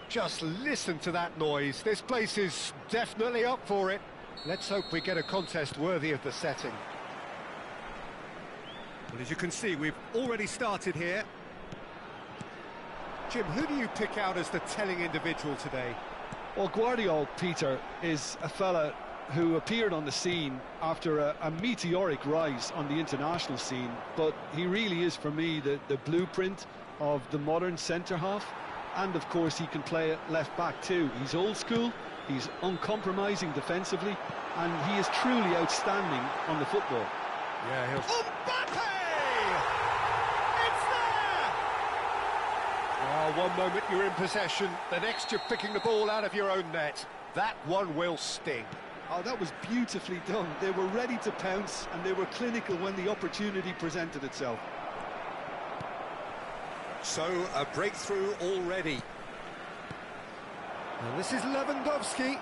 Just listen to that noise. This place is definitely up for it. Let's hope we get a contest worthy of the setting. Well, as you can see, we've already started here. Jim, who do you pick out as the telling individual today? Well, Guardiola, Peter, is a fella who appeared on the scene after a meteoric rise on the international scene, but he really is, for me, the blueprint of the modern centre-half, and of course he can play at left-back too. He's old school, he's uncompromising defensively, and he is truly outstanding on the football. Yeah, he'll... Mbappe! It's there! Oh, one moment you're in possession, the next you're picking the ball out of your own net. That one will sting. Oh, that was beautifully done. They were ready to pounce, and they were clinical when the opportunity presented itself. So, a breakthrough already. And this is Lewandowski,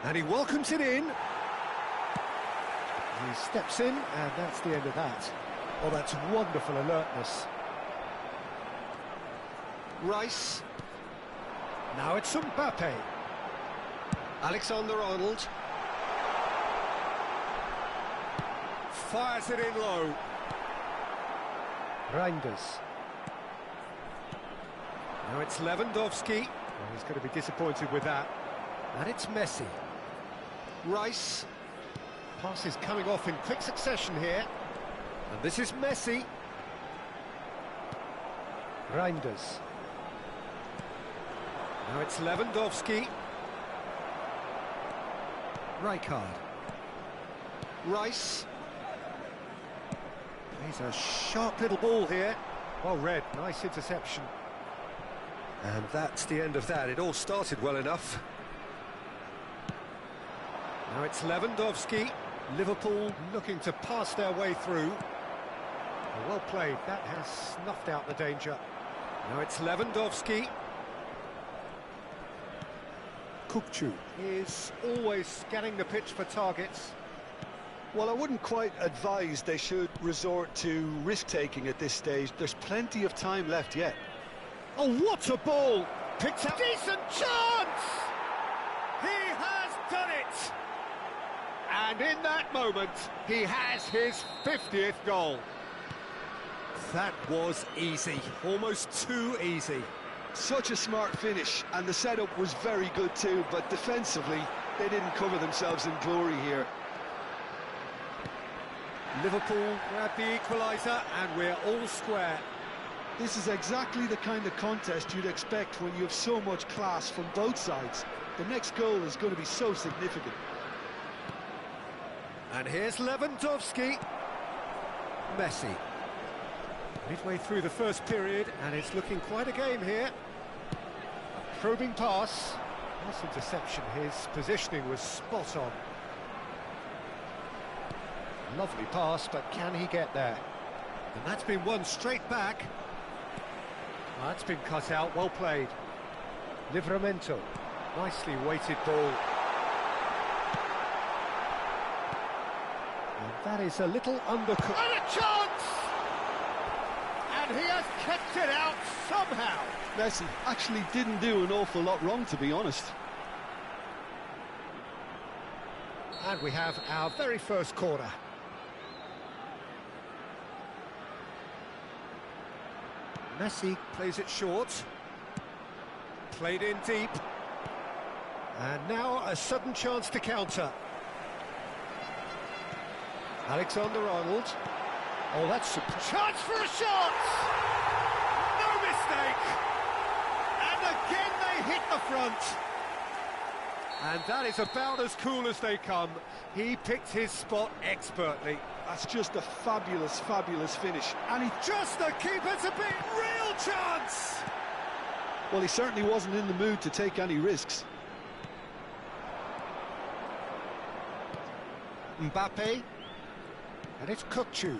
and he welcomes it in. He steps in, and that's the end of that. Oh, that's wonderful alertness. Rice. Now it's Mbappe. Alexander-Arnold. Fires it in low. Reinders. Now it's Lewandowski. Well, he's going to be disappointed with that. And it's Messi. Rice. Pass is coming off in quick succession here. And this is Messi. Reinders. Now it's Lewandowski. Rijkaard. Rice. He's a sharp little ball here. Well read, nice interception. And that's the end of that. It all started well enough. Now it's Lewandowski. Liverpool looking to pass their way through. Well played, that has snuffed out the danger. Now it's Lewandowski. Kukçu is always scanning the pitch for targets. Well, I wouldn't quite advise they should resort to risk-taking at this stage. There's plenty of time left yet. Oh, what a ball! Picked up. Decent chance! He has done it! And in that moment, he has his 50th goal. That was easy, almost too easy. Such a smart finish, and the setup was very good too, but defensively, they didn't cover themselves in glory here. Liverpool grab the equaliser, and we're all square. This is exactly the kind of contest you'd expect when you have so much class from both sides. The next goal is going to be so significant. And here's Lewandowski. Messi. Midway through the first period, and it's looking quite a game here. A probing pass. Nice interception. His positioning was spot on. Lovely pass, but can he get there? And that's been won straight back. Oh, that's been cut out, well played. Livramento, nicely weighted ball. And that is a little undercooked. And a chance! And he has kept it out somehow. Messi actually didn't do an awful lot wrong, to be honest. And we have our very first corner. Messi plays it short. Played in deep. And now a sudden chance to counter. Alexander-Arnold. Oh, that's a chance for a shot! No mistake! And again they hit the front. And that is about as cool as they come. He picked his spot expertly. That's just a fabulous, fabulous finish. And he just the keeper to beat. Real chance! Well, he certainly wasn't in the mood to take any risks. Mbappe. And it's Kukçu.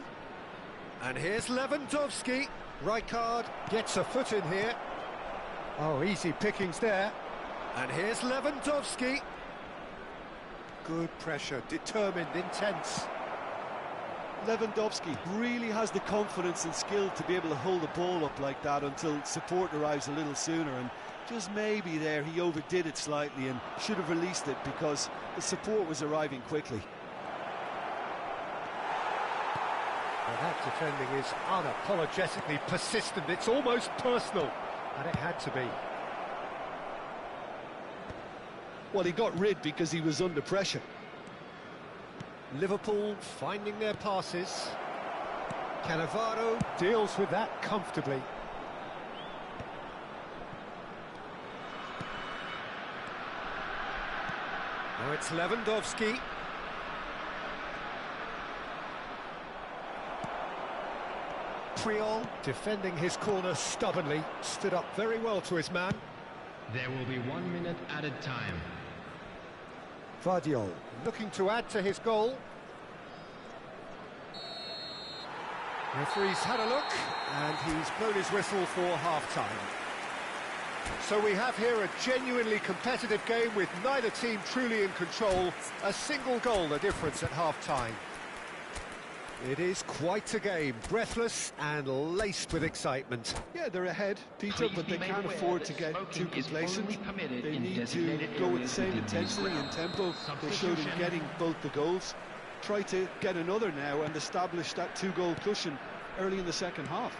And here's Lewandowski. Rijkaard gets a foot in here. Oh, easy pickings there. And here's Lewandowski. Good pressure, determined, intense. Lewandowski really has the confidence and skill to be able to hold the ball up like that until support arrives a little sooner, and just maybe there he overdid it slightly and should have released it because the support was arriving quickly. Well, that defending is unapologetically persistent, it's almost personal, and it had to be. Well, he got rid because he was under pressure. Liverpool finding their passes. Cannavaro deals with that comfortably. Now it's Lewandowski. Puyol defending his corner stubbornly, stood up very well to his man. There will be 1 minute added time. Vardiol looking to add to his goal. Referee's had a look, and he's blown his whistle for half-time. So we have here a genuinely competitive game with neither team truly in control. A single goal the difference at half-time. It is quite a game, breathless and laced with excitement. Yeah, they're ahead, Peter, but they can't afford to get too complacent. They need to go with the same intensity and tempo they showed in getting both the goals. Try to get another now and establish that two-goal cushion early in the second half.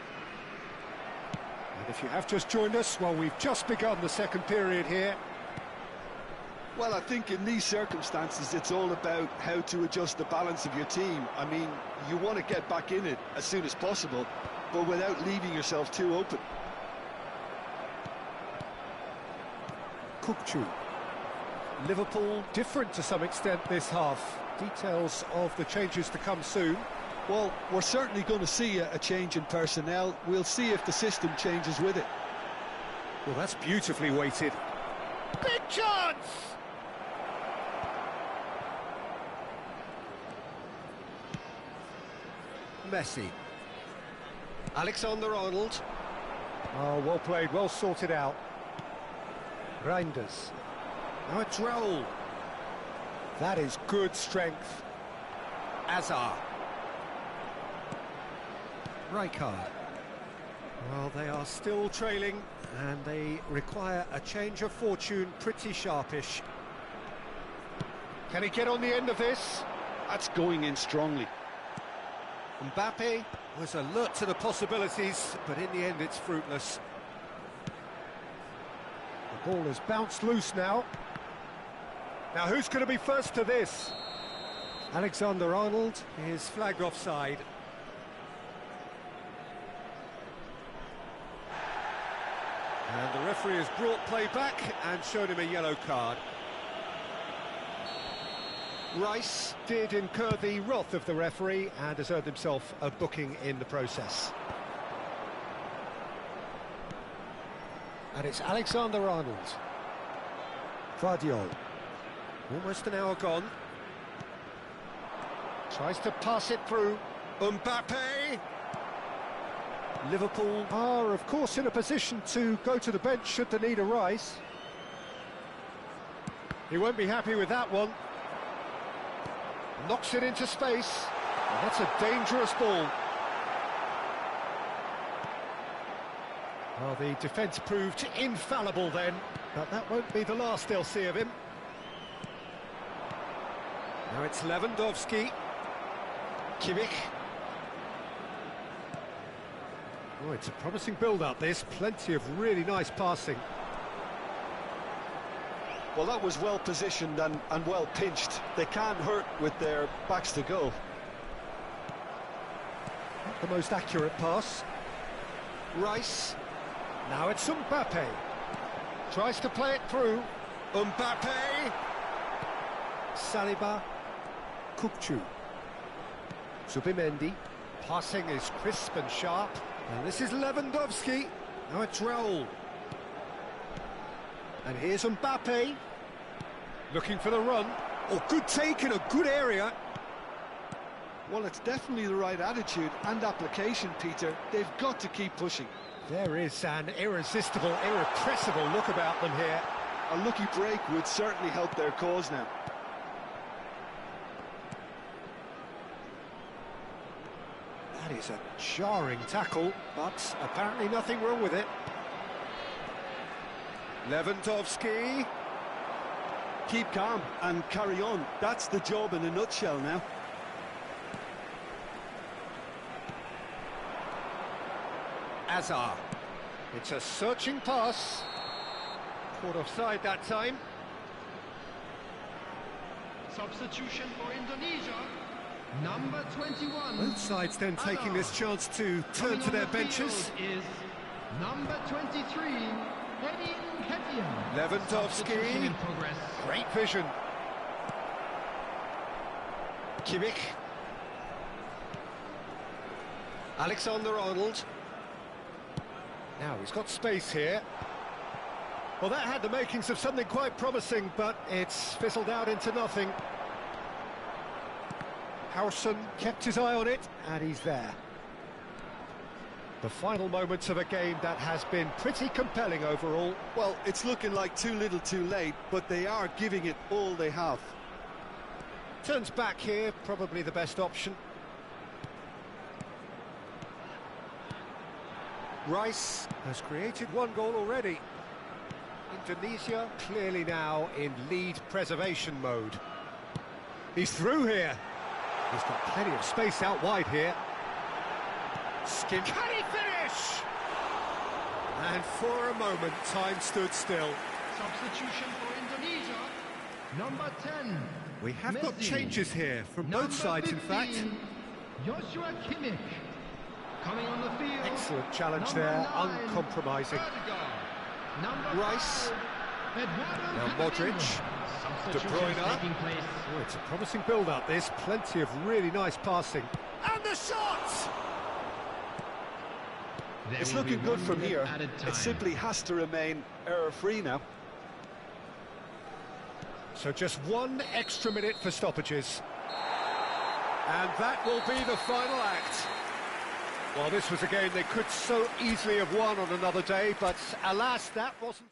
And if you have just joined us, well, we've just begun the second period here. Well, I think in these circumstances, it's all about how to adjust the balance of your team. I mean, you want to get back in it as soon as possible, but without leaving yourself too open. Kukçu. Liverpool different to some extent this half. Details of the changes to come soon. Well, we're certainly going to see a change in personnel. We'll see if the system changes with it. Well, that's beautifully weighted. Big chance! Messi. Alexander-Arnold. Oh, well played, well sorted out. Reinders. Now it's Raul. That is good strength. Azar. Rijkaard. Well, they are still trailing, and they require a change of fortune, pretty sharpish. Can he get on the end of this? That's going in strongly. Mbappe was alert to the possibilities, but in the end it's fruitless. The ball has bounced loose now. Now who's going to be first to this? Alexander-Arnold is flagged offside. And the referee has brought play back and showed him a yellow card. Rice did incur the wrath of the referee and has earned himself a booking in the process. And it's Alexander-Arnold. Vardiol. Almost an hour gone. Tries to pass it through. Mbappe! Liverpool are, of course, in a position to go to the bench should the need arise. He won't be happy with that one. Knocks it into space. And that's a dangerous ball. Well, the defence proved infallible then, but that won't be the last they'll see of him. Now it's Lewandowski. Kimmich. Oh, it's a promising build-up, this. Plenty of really nice passing. Well, that was well positioned and well pinched. They can't hurt with their backs to goal. Not the most accurate pass. Rice. Now it's Mbappe. Tries to play it through. Mbappe. Saliba. Kukçu. Zubimendi. Passing is crisp and sharp. And this is Lewandowski. Now it's Raul. And here's Mbappe. Looking for the run. Oh, good take in a good area. Well, it's definitely the right attitude and application, Peter. They've got to keep pushing. There is an irresistible, irrepressible look about them here. A lucky break would certainly help their cause now. That is a jarring tackle, but apparently nothing wrong with it. Lewandowski. Keep calm and carry on. That's the job in a nutshell now. Azar. It's a searching pass. Caught offside that time. Substitution for Indonesia, number 21. Both sides then taking this chance to turn to their benches. Is number 23, Eddie Nketiah. Lewandowski. In progress. Great vision. Kimmich. Alexander-Arnold. Now he's got space here. Well, that had the makings of something quite promising, but it's fizzled out into nothing. Howson kept his eye on it, and he's there. The final moments of a game that has been pretty compelling overall. Well, it's looking like too little too late, but they are giving it all they have. Turns back here, probably the best option. Rice has created one goal already. Indonesia clearly now in lead preservation mode. He's through here. He's got plenty of space out wide here. Can he finish? And for a moment, time stood still. Substitution for Indonesia, number 10. We have got Messi. changes here from both sides, in fact. 15, Joshua Kimmich. Coming on the field. Excellent challenge number there, 9, uncompromising. Odegaard. Number Rice. 5, Eduardo Now Camavinga. Modric. De Substitutions Bruyne. taking place. Oh, it's a promising build-up, this. Plenty of really nice passing. And the shot! There It's will be looking good 1 from minute here. added time. It simply has to remain error-free now. So just one extra minute for stoppages. And that will be the final act. Well, this was a game they could so easily have won on another day, but alas, that wasn't...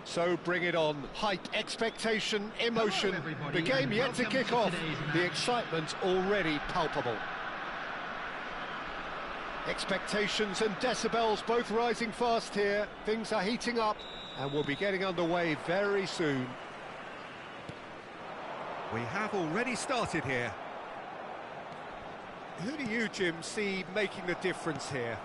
So bring it on. Hype, expectation, emotion. Hello, everybody, The game and yet to welcome kick to off. today's The match. excitement already palpable. Expectations and decibels both rising fast here. Things are heating up and we'll be getting underway very soon. We have already started here. Who do you, Jim, see making the difference here?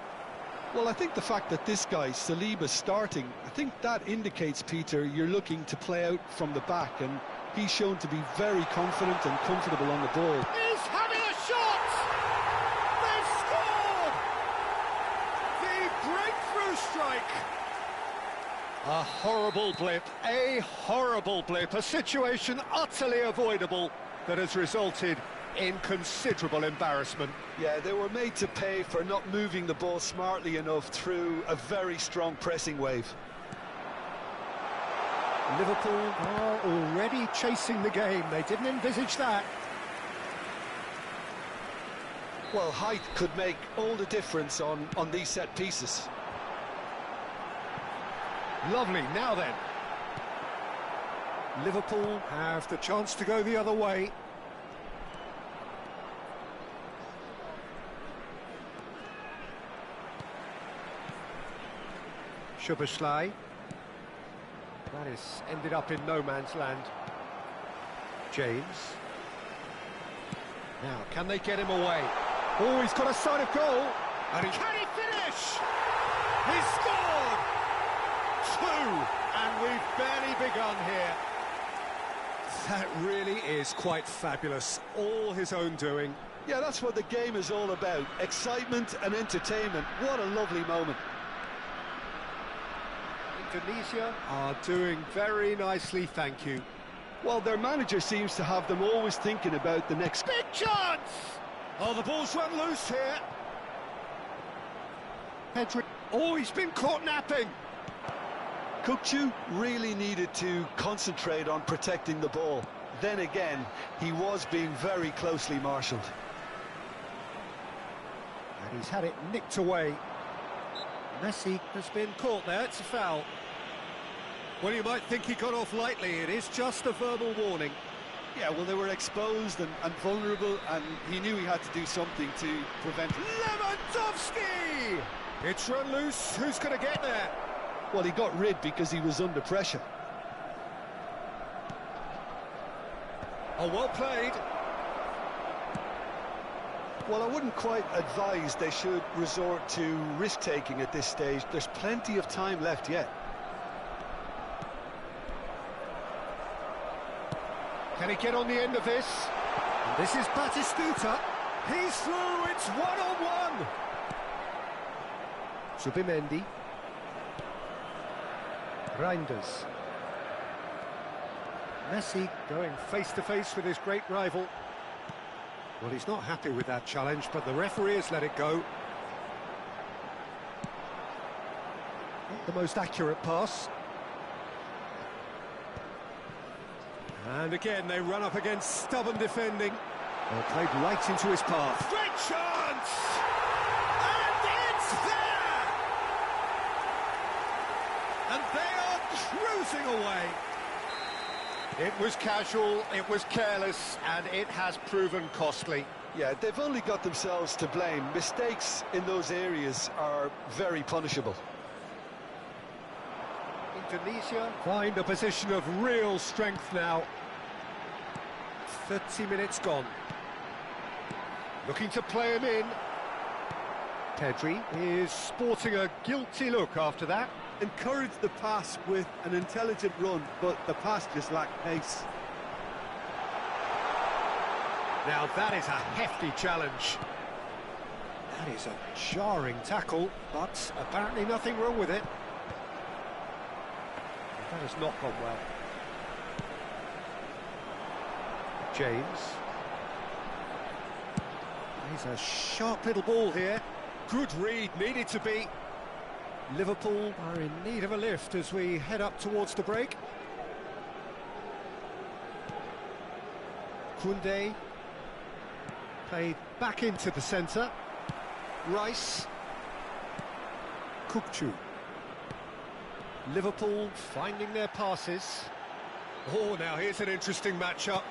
Well, I think the fact that this guy, Saliba's starting, I think that indicates, Peter, you're looking to play out from the back, and he's shown to be very confident and comfortable on the ball. He's having a shot! They've scored! The breakthrough strike! A horrible blip, a situation utterly avoidable that has resulted in considerable embarrassment. Yeah, they were made to pay for not moving the ball smartly enough through a very strong pressing wave. Liverpool are already chasing the game. They didn't envisage that. Well, height could make all the difference on these set pieces. Lovely, now then. Liverpool have the chance to go the other way. Szoboszlai. That is ended up in no man's land. James. Now, can they get him away? Oh, he's got a sight of goal. And can he finish? He's scored! Two! And we've barely begun here. That really is quite fabulous. All his own doing. Yeah, that's what the game is all about. Excitement and entertainment. What a lovely moment. Indonesia are doing very nicely, thank you. Well, their manager seems to have them always thinking about the next... Big chance! Oh, the ball's run loose here. Pedri. Oh, he's been caught napping. Kukçu really needed to concentrate on protecting the ball. Then again, he was being very closely marshalled. And he's had it nicked away. Messi has been caught there, it's a foul. Well, you might think he got off lightly, it is just a verbal warning. Yeah, well, they were exposed and vulnerable, and he knew he had to do something to prevent it. Lewandowski! It's run loose, who's going to get there? Well, he got rid because he was under pressure. Oh, well played. Well, I wouldn't quite advise they should resort to risk-taking at this stage. There's plenty of time left yet. Can he get on the end of this? And this is Batistuta. He's through, it's one-on-one. Zubimendi. Reinders. Messi going face-to-face with his great rival. Well, he's not happy with that challenge, but the referee has let it go. Not the most accurate pass. And again, they run up against stubborn defending. Well, played right into his path. Great chance! And it's there! And they are cruising away. It was casual, it was careless, and it has proven costly. Yeah, they've only got themselves to blame. Mistakes in those areas are very punishable. Indonesia find a position of real strength now. 30 minutes gone. Looking to play him in. Pedri is sporting a guilty look after that. Encouraged the pass with an intelligent run, but the pass just lacked pace. Now that is a hefty challenge. That is a jarring tackle, but apparently nothing wrong with it. That has not gone well. James. He's a sharp little ball here. Good read, needed to be. Liverpool are in need of a lift as we head up towards the break. Koundé played back into the centre. Rice. Kukçu. Liverpool finding their passes. Oh, now here's an interesting matchup.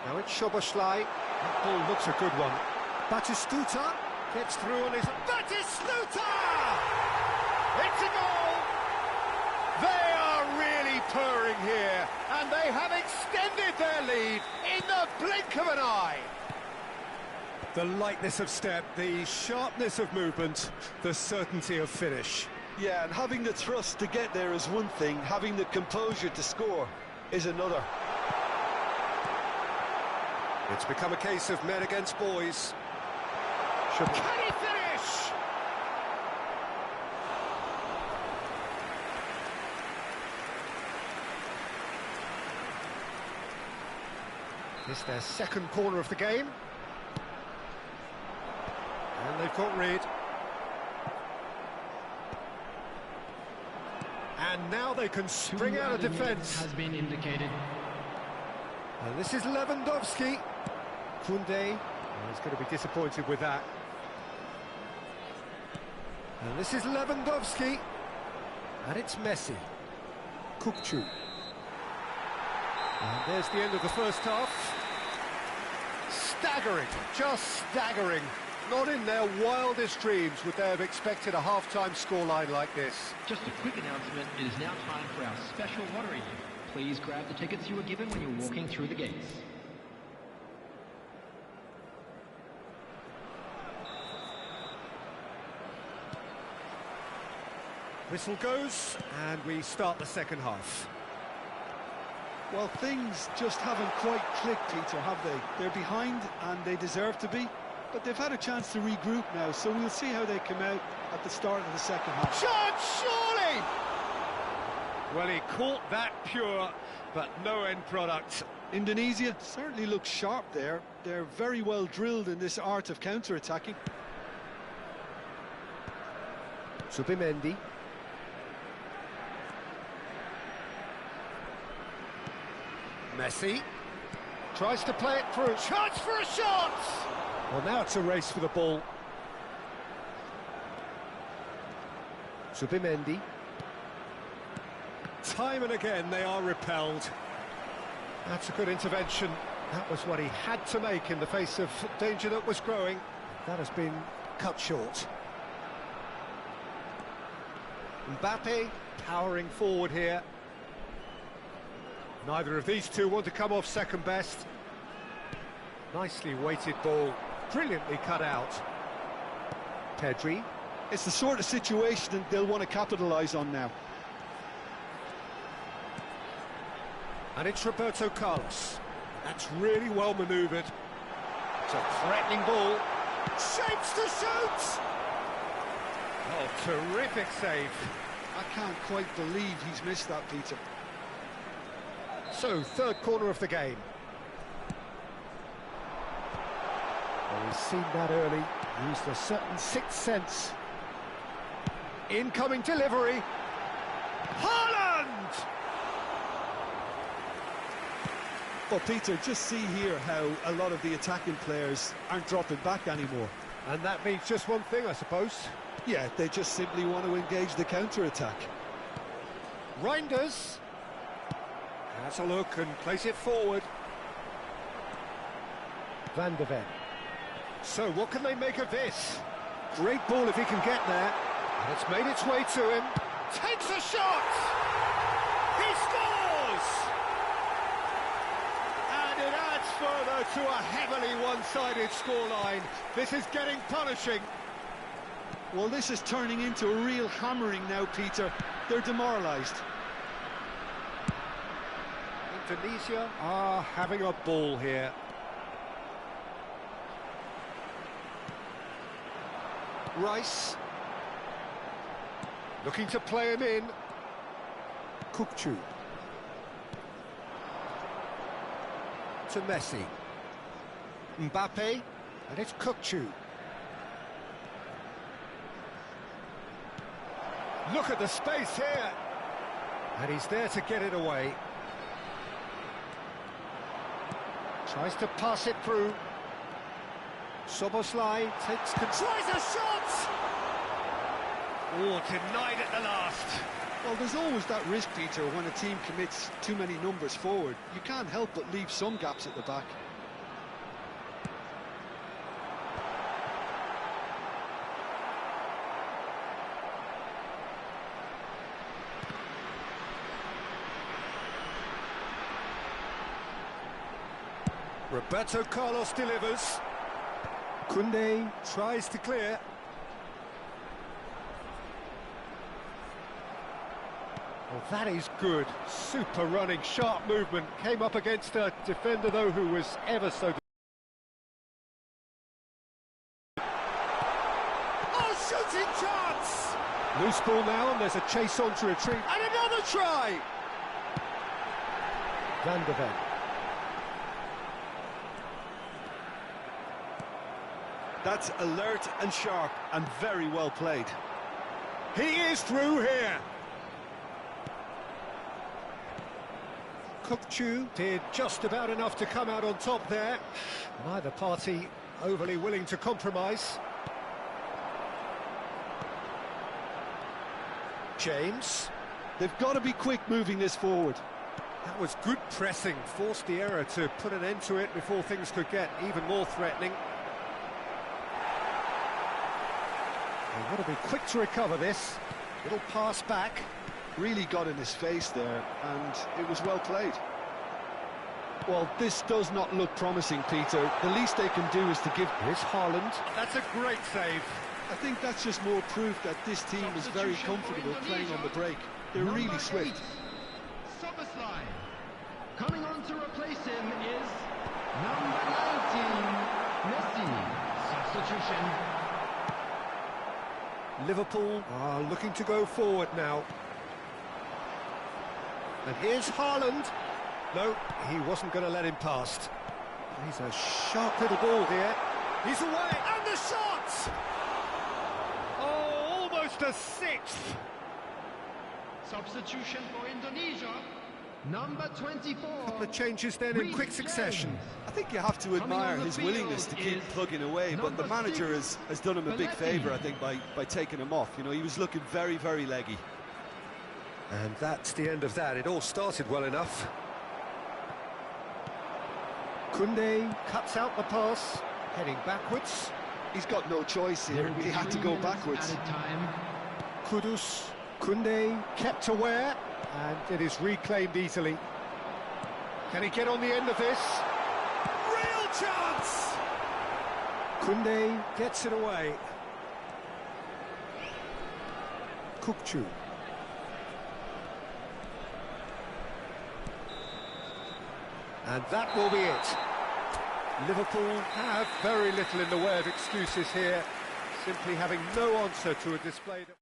Now it's Szoboszlai. That ball looks a good one. Batistuta gets through on his... Batistuta! It's a goal! They are really purring here, and they have extended their lead in the blink of an eye. The lightness of step, the sharpness of movement, the certainty of finish. Yeah, and having the thrust to get there is one thing, having the composure to score is another. It's become a case of men against boys. Can he finish? This is their second corner of the game. And they've got rid. And now they can spring out of defence. Has been indicated. And this is Lewandowski. Koundé, he's going to be disappointed with that. And this is Lewandowski. And it's Messi. Kukçu. And there's the end of the first half. Staggering, just staggering. Not in their wildest dreams would they have expected a half-time scoreline like this. Just a quick announcement, it is now time for our special lottery. Please grab the tickets you were given when you were walking through the gates. Whistle goes, and we start the second half. Well, things just haven't quite clicked, Peter, have they? They're behind, and they deserve to be. But they've had a chance to regroup now, so we'll see how they come out at the start of the second half. Shot, surely! Well, he caught that pure, but no end product. Indonesia certainly looks sharp there. They're very well drilled in this art of counter-attacking. Subimendi. Messi tries to play it through. Chance for a shot! Well, now it's a race for the ball. Subimendi. Time and again they are repelled. That's a good intervention. That was what he had to make in the face of danger that was growing. That has been cut short. Mbappe powering forward here. Neither of these two want to come off second best. Nicely weighted ball, brilliantly cut out. Pedri. It's the sort of situation that they'll want to capitalise on now. And it's Roberto Carlos. That's really well manoeuvred. It's a threatening ball. Shapes to shoot! Oh, terrific save. I can't quite believe he's missed that, Peter. So, third corner of the game. Well, he's seen that early, used a certain sixth sense. Incoming delivery. Haaland! Well, Peter, just see here how a lot of the attacking players aren't dropping back anymore. And that means just one thing, I suppose. Yeah, they just simply want to engage the counter-attack. Reinders. Has a look and plays it forward. Van de Ven. So what can they make of this? Great ball if he can get there. And it's made its way to him. Takes a shot! He scores! And it adds further to a heavily one-sided scoreline. This is getting punishing. Well, this is turning into a real hammering now, Peter. They're demoralised. Indonesia are having a ball here. Rice. Looking to play him in. Kukçu. To Messi. Mbappe. And it's Kukçu. Look at the space here. And he's there to get it away. Tries to pass it through. Szoboszlai tries a shot! Oh, denied at the last. Well, there's always that risk, Peter, when a team commits too many numbers forward. You can't help but leave some gaps at the back. Roberto Carlos delivers. Koundé tries to clear. Well, that is good. Super running, sharp movement. Came up against a defender, though, who was ever so... Oh, shooting chance! Loose ball now, and there's a chase on to retrieve. And another try! Van der Ven. That's alert and sharp and very well played. He is through here. Kukçu did just about enough to come out on top there. Neither party overly willing to compromise. James. They've got to be quick moving this forward. That was good pressing, forced the error to put an end to it before things could get even more threatening. They've got to be quick to recover this. Little pass back. Really got in his face there, and it was well played. Well, this does not look promising, Peter. The least they can do is to give... Here's Haaland. That's a great save. I think that's just more proof that this team is very comfortable playing on the break. They're really swift. Soboslai. Coming on to replace him is number 19, Messi. Substitution. Liverpool are looking to go forward now. And here's Haaland. No, he wasn't going to let him past. He's a sharp little ball here. He's away, and the shot! Oh, almost a sixth. Substitution for Indonesia, number 24. Couple of changes then in quick succession. I think you have to admire his willingness to keep plugging away, but the manager has done him a big favour, I think, by taking him off. You know, he was looking very, very leggy. And that's the end of that. It all started well enough. Koundé cuts out the pass, heading backwards. He's got no choice here. He had to go backwards. Kudus, Koundé kept aware, and it is reclaimed easily. Can he get on the end of this? Real chance! Koundé gets it away. Kukçu. And that will be it. Liverpool have very little in the way of excuses here, simply having no answer to a display that...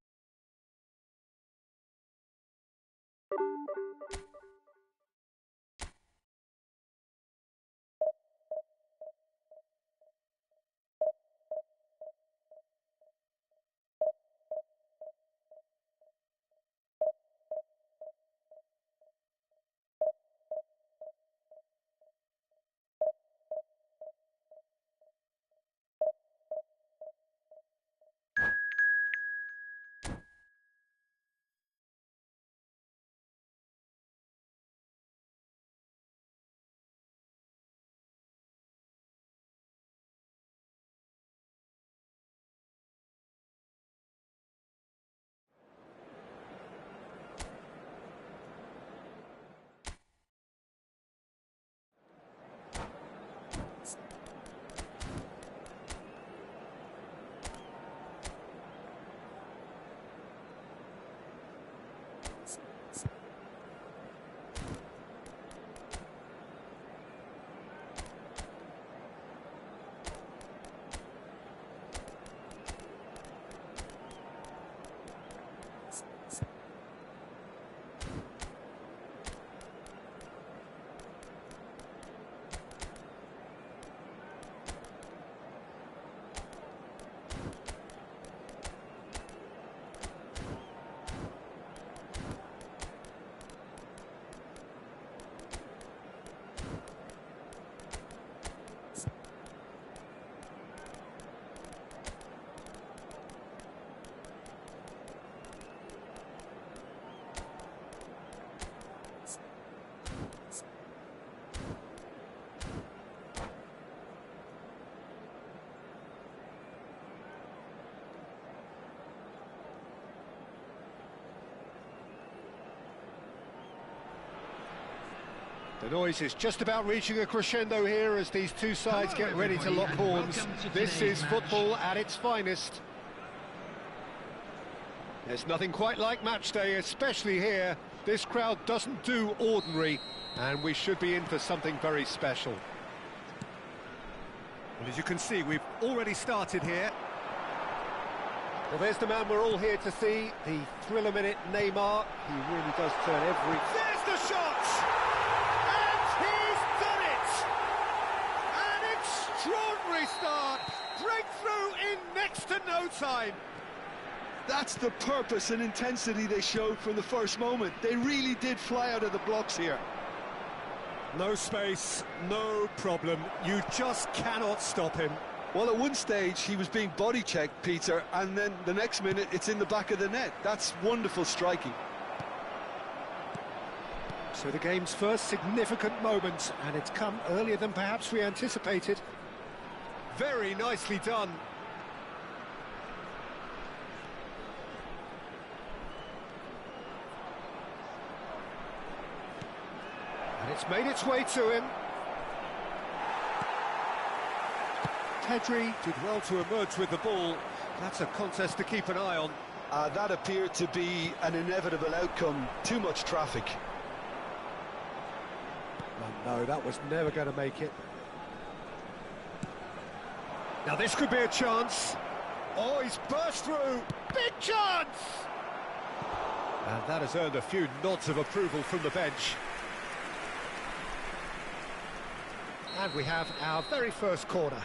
The noise is just about reaching a crescendo here as these two sides get ready to lock horns. This is football at its finest. There's nothing quite like match day, especially here. This crowd doesn't do ordinary, and we should be in for something very special. Well, as you can see, we've already started here. Well, there's the man we're all here to see, the thriller-minute Neymar. He really does turn every... There's the shot! And he's done it! An extraordinary start! Breakthrough in next to no time! That's the purpose and intensity they showed from the first moment. They really did fly out of the blocks here. No space, no problem. You just cannot stop him. Well, at one stage, he was being body-checked, Peter, and then the next minute, it's in the back of the net. That's wonderful striking. So the game's first significant moment, and it's come earlier than perhaps we anticipated. Very nicely done. And it's made its way to him. Pedri did well to emerge with the ball. That's a contest to keep an eye on. That appeared to be an inevitable outcome. Too much traffic. Oh, no, that was never going to make it. Now this could be a chance. Oh, he's burst through. Big chance! And that has earned a few nods of approval from the bench. And we have our very first corner.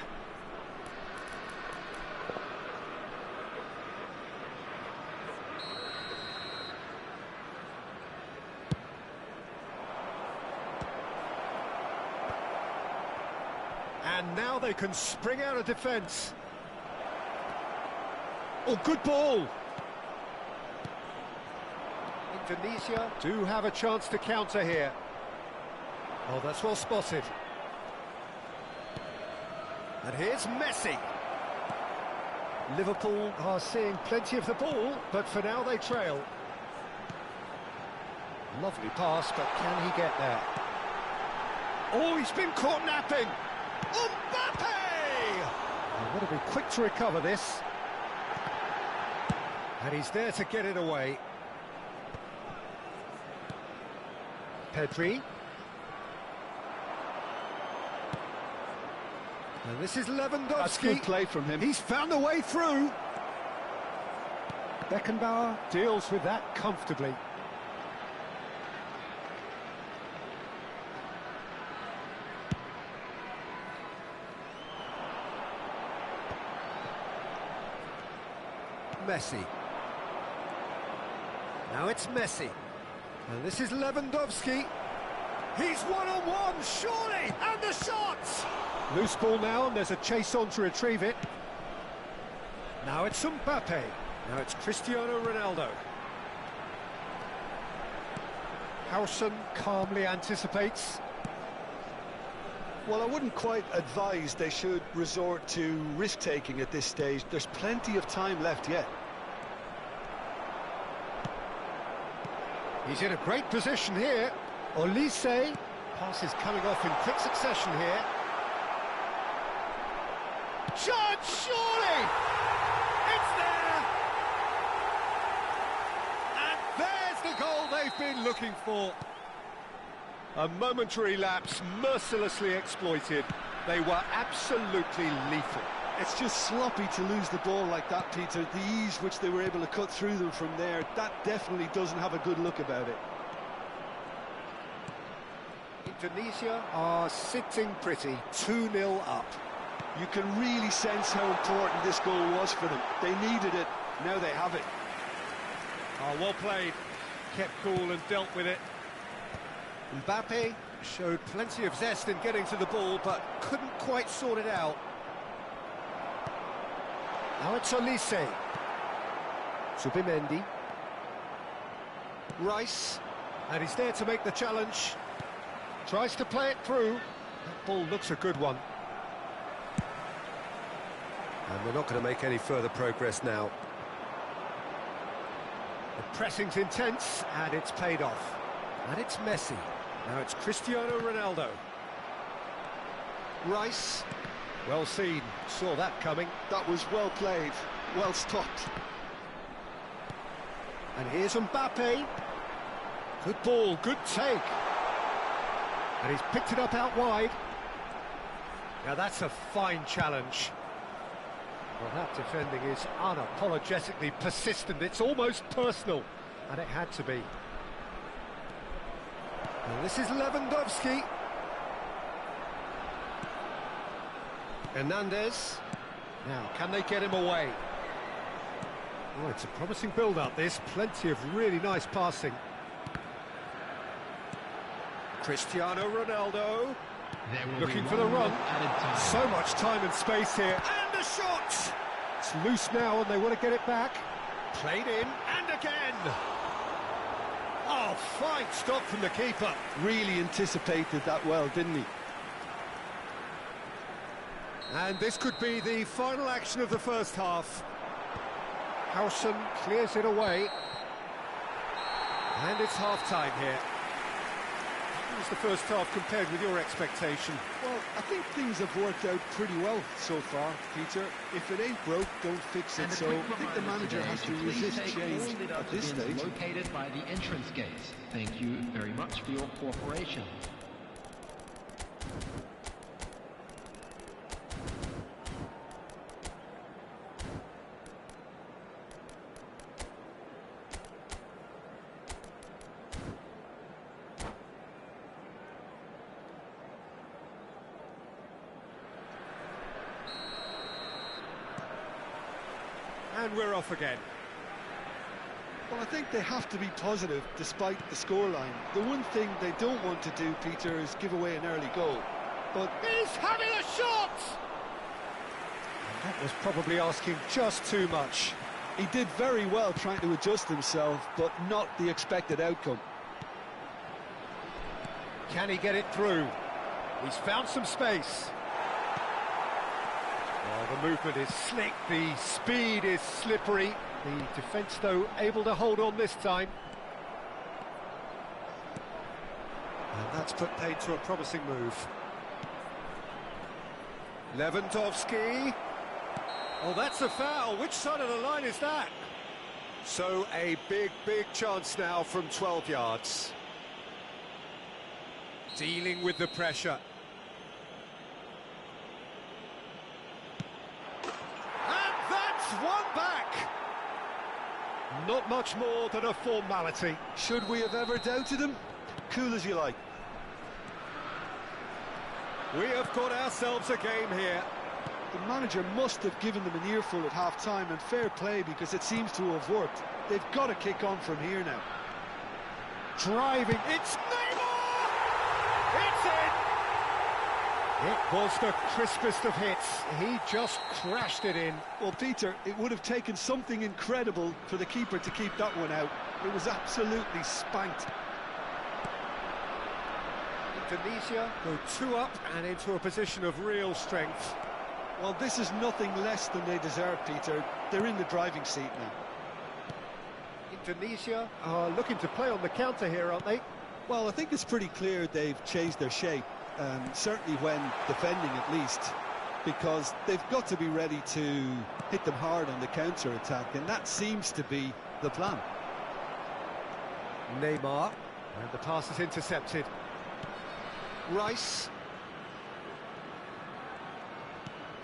And now they can spring out of defence. Oh, good ball! Indonesia do have a chance to counter here. Oh, that's well spotted. And here's Messi. Liverpool are seeing plenty of the ball, but for now they trail. Lovely pass, but can he get there? Oh, he's been caught napping! Mbappe! Oh, got to be quick to recover this. And he's there to get it away. Pedri. And this is Lewandowski. That's good play from him. He's found a way through. Beckenbauer deals with that comfortably. Messi. Now it's Messi. And this is Lewandowski. He's one-on-one, surely! And the shot! Loose ball now, and there's a chase on to retrieve it. Now it's Mbappe. Now it's Cristiano Ronaldo. Howson calmly anticipates. Well, I wouldn't quite advise they should resort to risk-taking at this stage. There's plenty of time left yet. He's in a great position here. Olise. Pass is coming off in quick succession here. Shot, surely! It's there! And there's the goal they've been looking for. A momentary lapse, mercilessly exploited. They were absolutely lethal. It's just sloppy to lose the ball like that, Peter. The ease which they were able to cut through them from there, that definitely doesn't have a good look about it. Indonesia are sitting pretty, 2-0 up. You can really sense how important this goal was for them. They needed it, now they have it. Oh, well played. Kept cool and dealt with it. Mbappe showed plenty of zest in getting to the ball, but couldn't quite sort it out. Now it's Olise. Subimendi. Rice. And he's there to make the challenge. Tries to play it through. That ball looks a good one. And they're not going to make any further progress now. The pressing's intense, and it's paid off. And it's Messi. Now it's Cristiano Ronaldo. Rice. Well seen. Saw that coming. That was well played, well stopped. And here's Mbappe. Good ball, good take. And he's picked it up out wide. Now that's a fine challenge. Well, that defending is unapologetically persistent. It's almost personal. And it had to be. And this is Lewandowski. Hernandez. Now, can they get him away? Oh, it's a promising build-up, this. Plenty of really nice passing. Cristiano Ronaldo. Looking for the run. So much time and space here. And a shot! It's loose now and they want to get it back. Played in, and again! Oh, fine stop from the keeper. Really anticipated that well, didn't he? And this could be the final action of the first half. Howson clears it away. And it's half-time here. How was the first half compared with your expectation? Well, I think things have worked out pretty well so far, Peter. If it ain't broke, don't fix it. So I think the manager has to resist change at this stage. Located by the entrance gates. Thank you very much for your cooperation. And we're off again. Well, I think they have to be positive despite the scoreline. The one thing they don't want to do, Peter, is give away an early goal. But He's having a shot! And that was probably asking just too much. he did very well trying to adjust himself, but not the expected outcome. Can he get it through? He's found some space. Well, the movement is slick, the speed is slippery. The defence, though, able to hold on this time. And that's put paid to a promising move. Lewandowski. Oh, that's a foul. Which side of the line is that? So a big chance now from 12 yards. Dealing with the pressure. And that's one back. Not much more than a formality. Should we have ever doubted him? Cool as you like. We have got ourselves a game here. The manager must have given them an earful at half-time, and fair play because it seems to have worked. They've got to kick on from here now. Driving, it's Neymar! It's in! It was the crispest of hits. He just crashed it in. Well, Peter, it would have taken something incredible for the keeper to keep that one out. It was absolutely spanked. Indonesia go 2 up and into a position of real strength. Well, this is nothing less than they deserve, Peter. They're in the driving seat now. Indonesia are looking to play on the counter here, aren't they? Well, I think it's pretty clear they've changed their shape, certainly when defending at least, because they've got to be ready to hit them hard on the counter-attack, and that seems to be the plan. Neymar, and the pass is intercepted. Rice.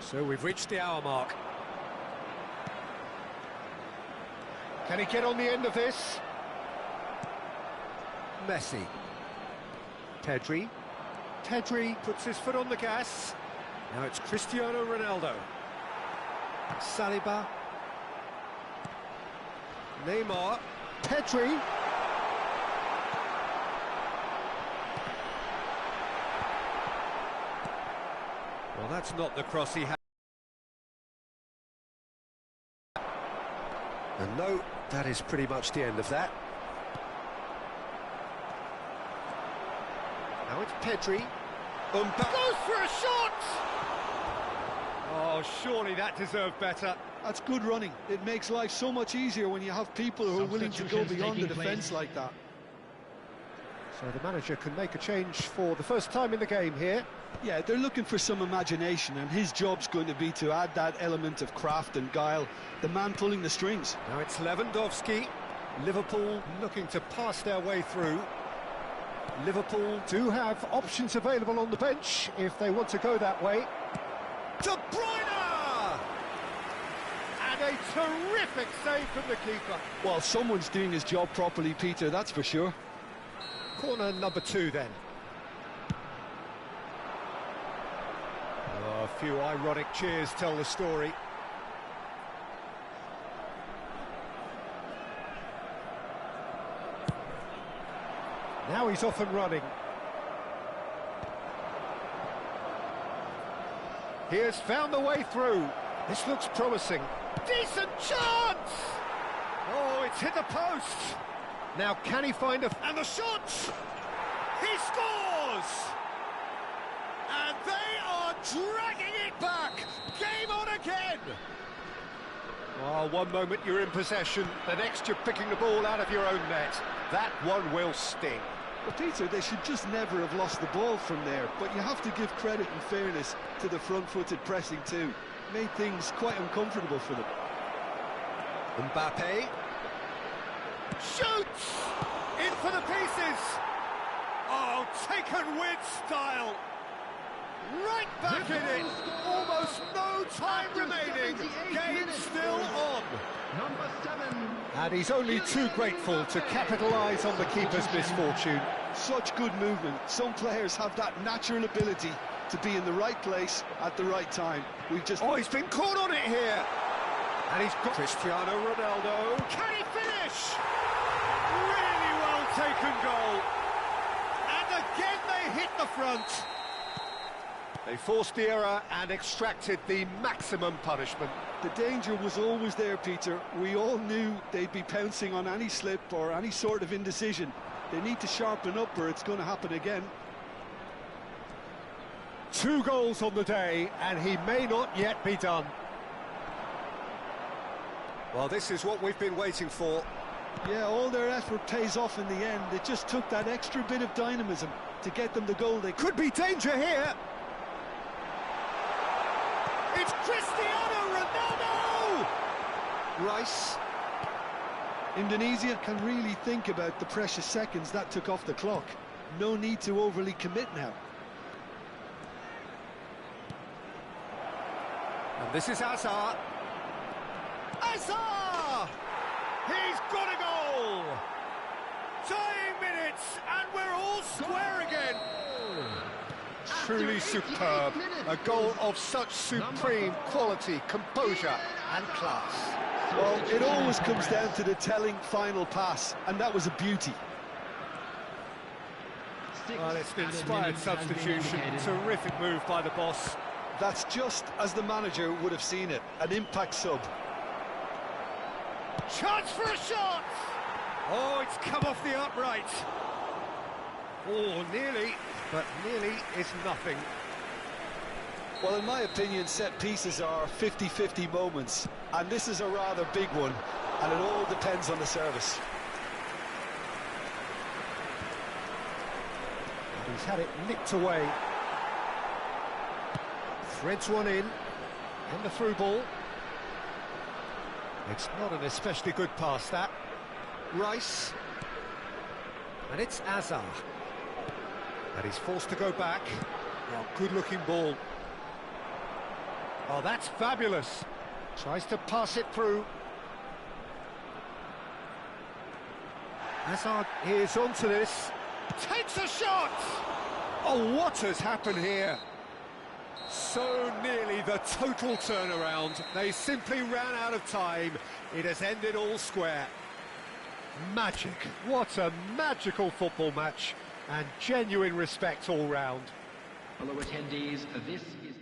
So we've reached the hour mark. Can he get on the end of this? Messi. Pedri. Pedri puts his foot on the gas. Now it's Cristiano Ronaldo. Saliba. Neymar. Pedri. Well, that's not the cross he had. And no, that is pretty much the end of that. Now it's Pedri. Goes for a shot! Oh, surely that deserved better. That's good running. It makes life so much easier when you have people who are willing to go beyond the defence like that. So the manager can make a change for the first time in the game here. Yeah, they're looking for some imagination, and his job's going to be to add that element of craft and guile, the man pulling the strings. Now it's Lewandowski. Liverpool looking to pass their way through. Liverpool do have options available on the bench if they want to go that way. De Bruyne! And a terrific save from the keeper. Well, someone's doing his job properly, Peter, that's for sure. Corner number 2 then. Oh, a few ironic cheers tell the story. Now he's off and running. He has found the way through. This looks promising. Decent chance! Oh, it's hit the post. Now can he find and the shot! He scores! And they are dragging it back! Game on again! Well, one moment you're in possession, the next you're picking the ball out of your own net. That one will sting. Well, Peter, they should just never have lost the ball from there, but you have to give credit and fairness to the front-footed pressing too. Made things quite uncomfortable for them. Mbappe shoots! In for the pieces! Oh, taken with style! Right back in it! Almost no time remaining! Game still on! Number 7. And he's only too grateful to capitalise on the keeper's misfortune. Such good movement. Some players have that natural ability to be in the right place at the right time. Oh, he's been caught on it here! And he's got Cristiano Ronaldo. Can he finish? Really well taken goal. And again they hit the front. They forced the error and extracted the maximum punishment. The danger was always there, Peter. We all knew they'd be pouncing on any slip or any sort of indecision. They need to sharpen up or it's going to happen again. 2 goals on the day, and he may not yet be done. Well, this is what we've been waiting for. Yeah, all their effort pays off in the end. It just took that extra bit of dynamism to get them the goal. They could be danger here. It's Cristiano Ronaldo! Rice. Indonesia can really think about the precious seconds that took off the clock. No need to overly commit now. And this is Hazard. Hazard! He's got a goal! Dying minutes, and we're all square again. Truly superb. A goal of such supreme quality, composure and class. Well, it always comes down to the telling final pass, and that was a beauty. Well, it's an inspired substitution. Terrific move by the boss. That's just as the manager would have seen it, an impact sub. Chance for a shot! Oh, it's come off the upright. Oh, nearly, but nearly is nothing. Well, in my opinion, set pieces are 50-50 moments, and this is a rather big one, and it all depends on the service. He's had it nicked away. Threads one in, and the through ball. It's not an especially good pass, that. Rice. And it's Hazard. And he's forced to go back. Oh, good-looking ball. Oh, that's fabulous. Tries to pass it through. Hazard is onto this. Takes a shot! Oh, what has happened here? So nearly the total turnaround. They simply ran out of time. It has ended all square. Magic. What a magical football match. And genuine respect all round. Fellow attendees, this is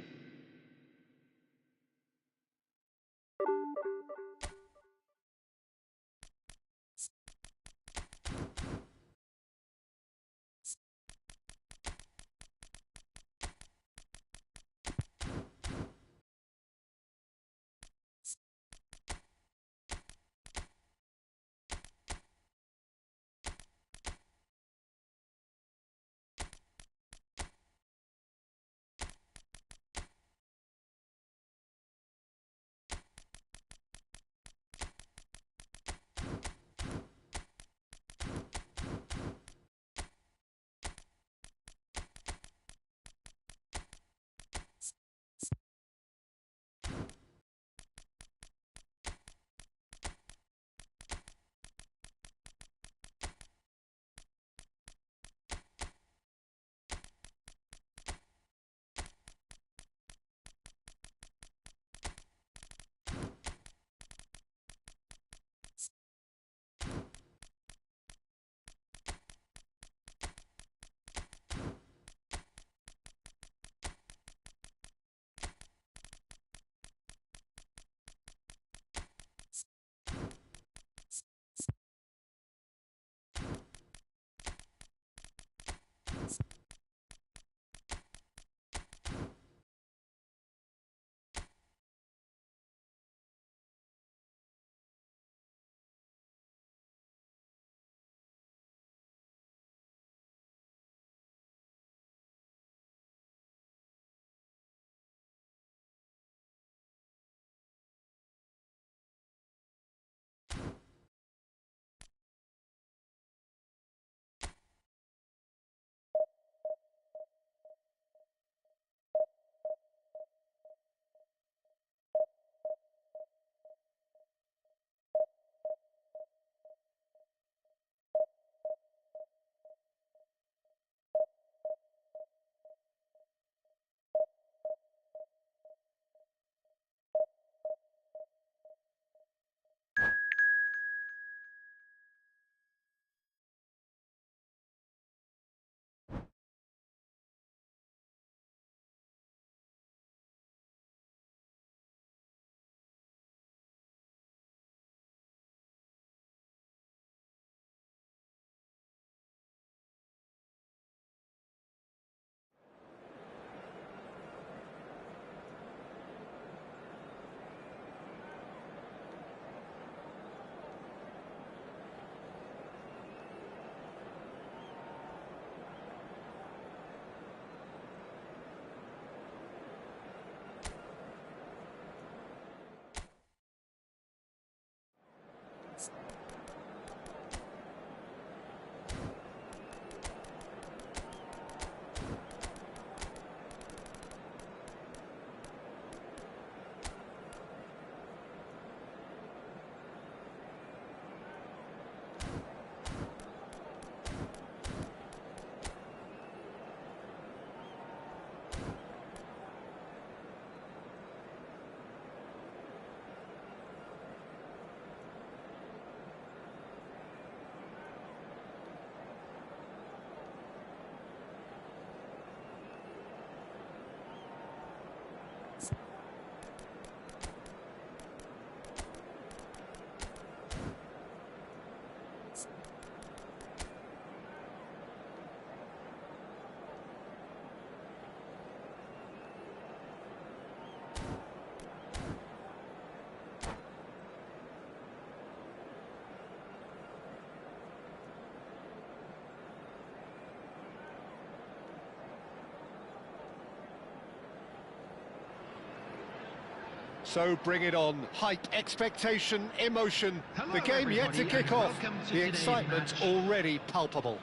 So bring it on. Hype, expectation, emotion. Hello, The game yet to everybody, kick and off. welcome to The today's excitement match. already palpable.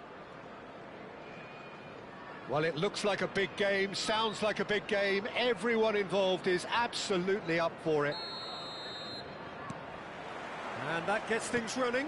Well, it looks like a big game, sounds like a big game. Everyone involved is absolutely up for it. And that gets things running.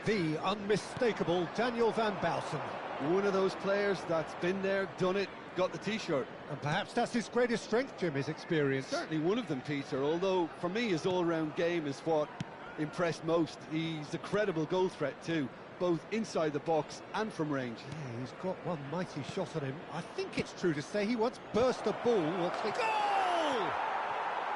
The unmistakable Daniel van Baalsen. One of those players that's been there, done it, got the T-shirt. And perhaps that's his greatest strength, Jim, his experience. Certainly one of them, Peter, although for me his all-round game is what impressed most. He's a credible goal threat too, both inside the box and from range. Yeah, he's got one mighty shot on him. I think it's true to say he once burst a ball or click. Goal!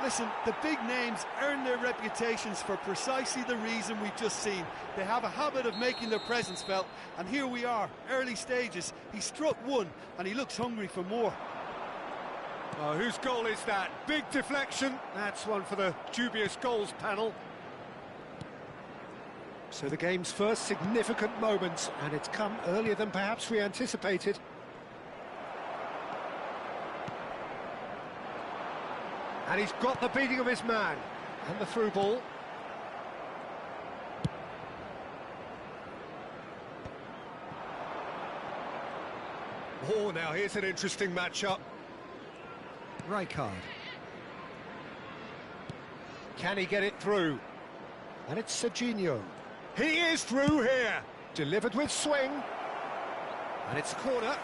Listen, the big names earn their reputations for precisely the reason we've just seen. They have a habit of making their presence felt, and here we are, early stages. He struck one, and he looks hungry for more. Oh, whose goal is that? Big deflection. That's one for the dubious goals panel. So the game's first significant moment, and it's come earlier than perhaps we anticipated. And he's got the beating of his man. And the through ball. Oh, now here's an interesting matchup. Rijkaard. Can he get it through? And it's Serginho. He is through here. Delivered with swing. And it's a corner.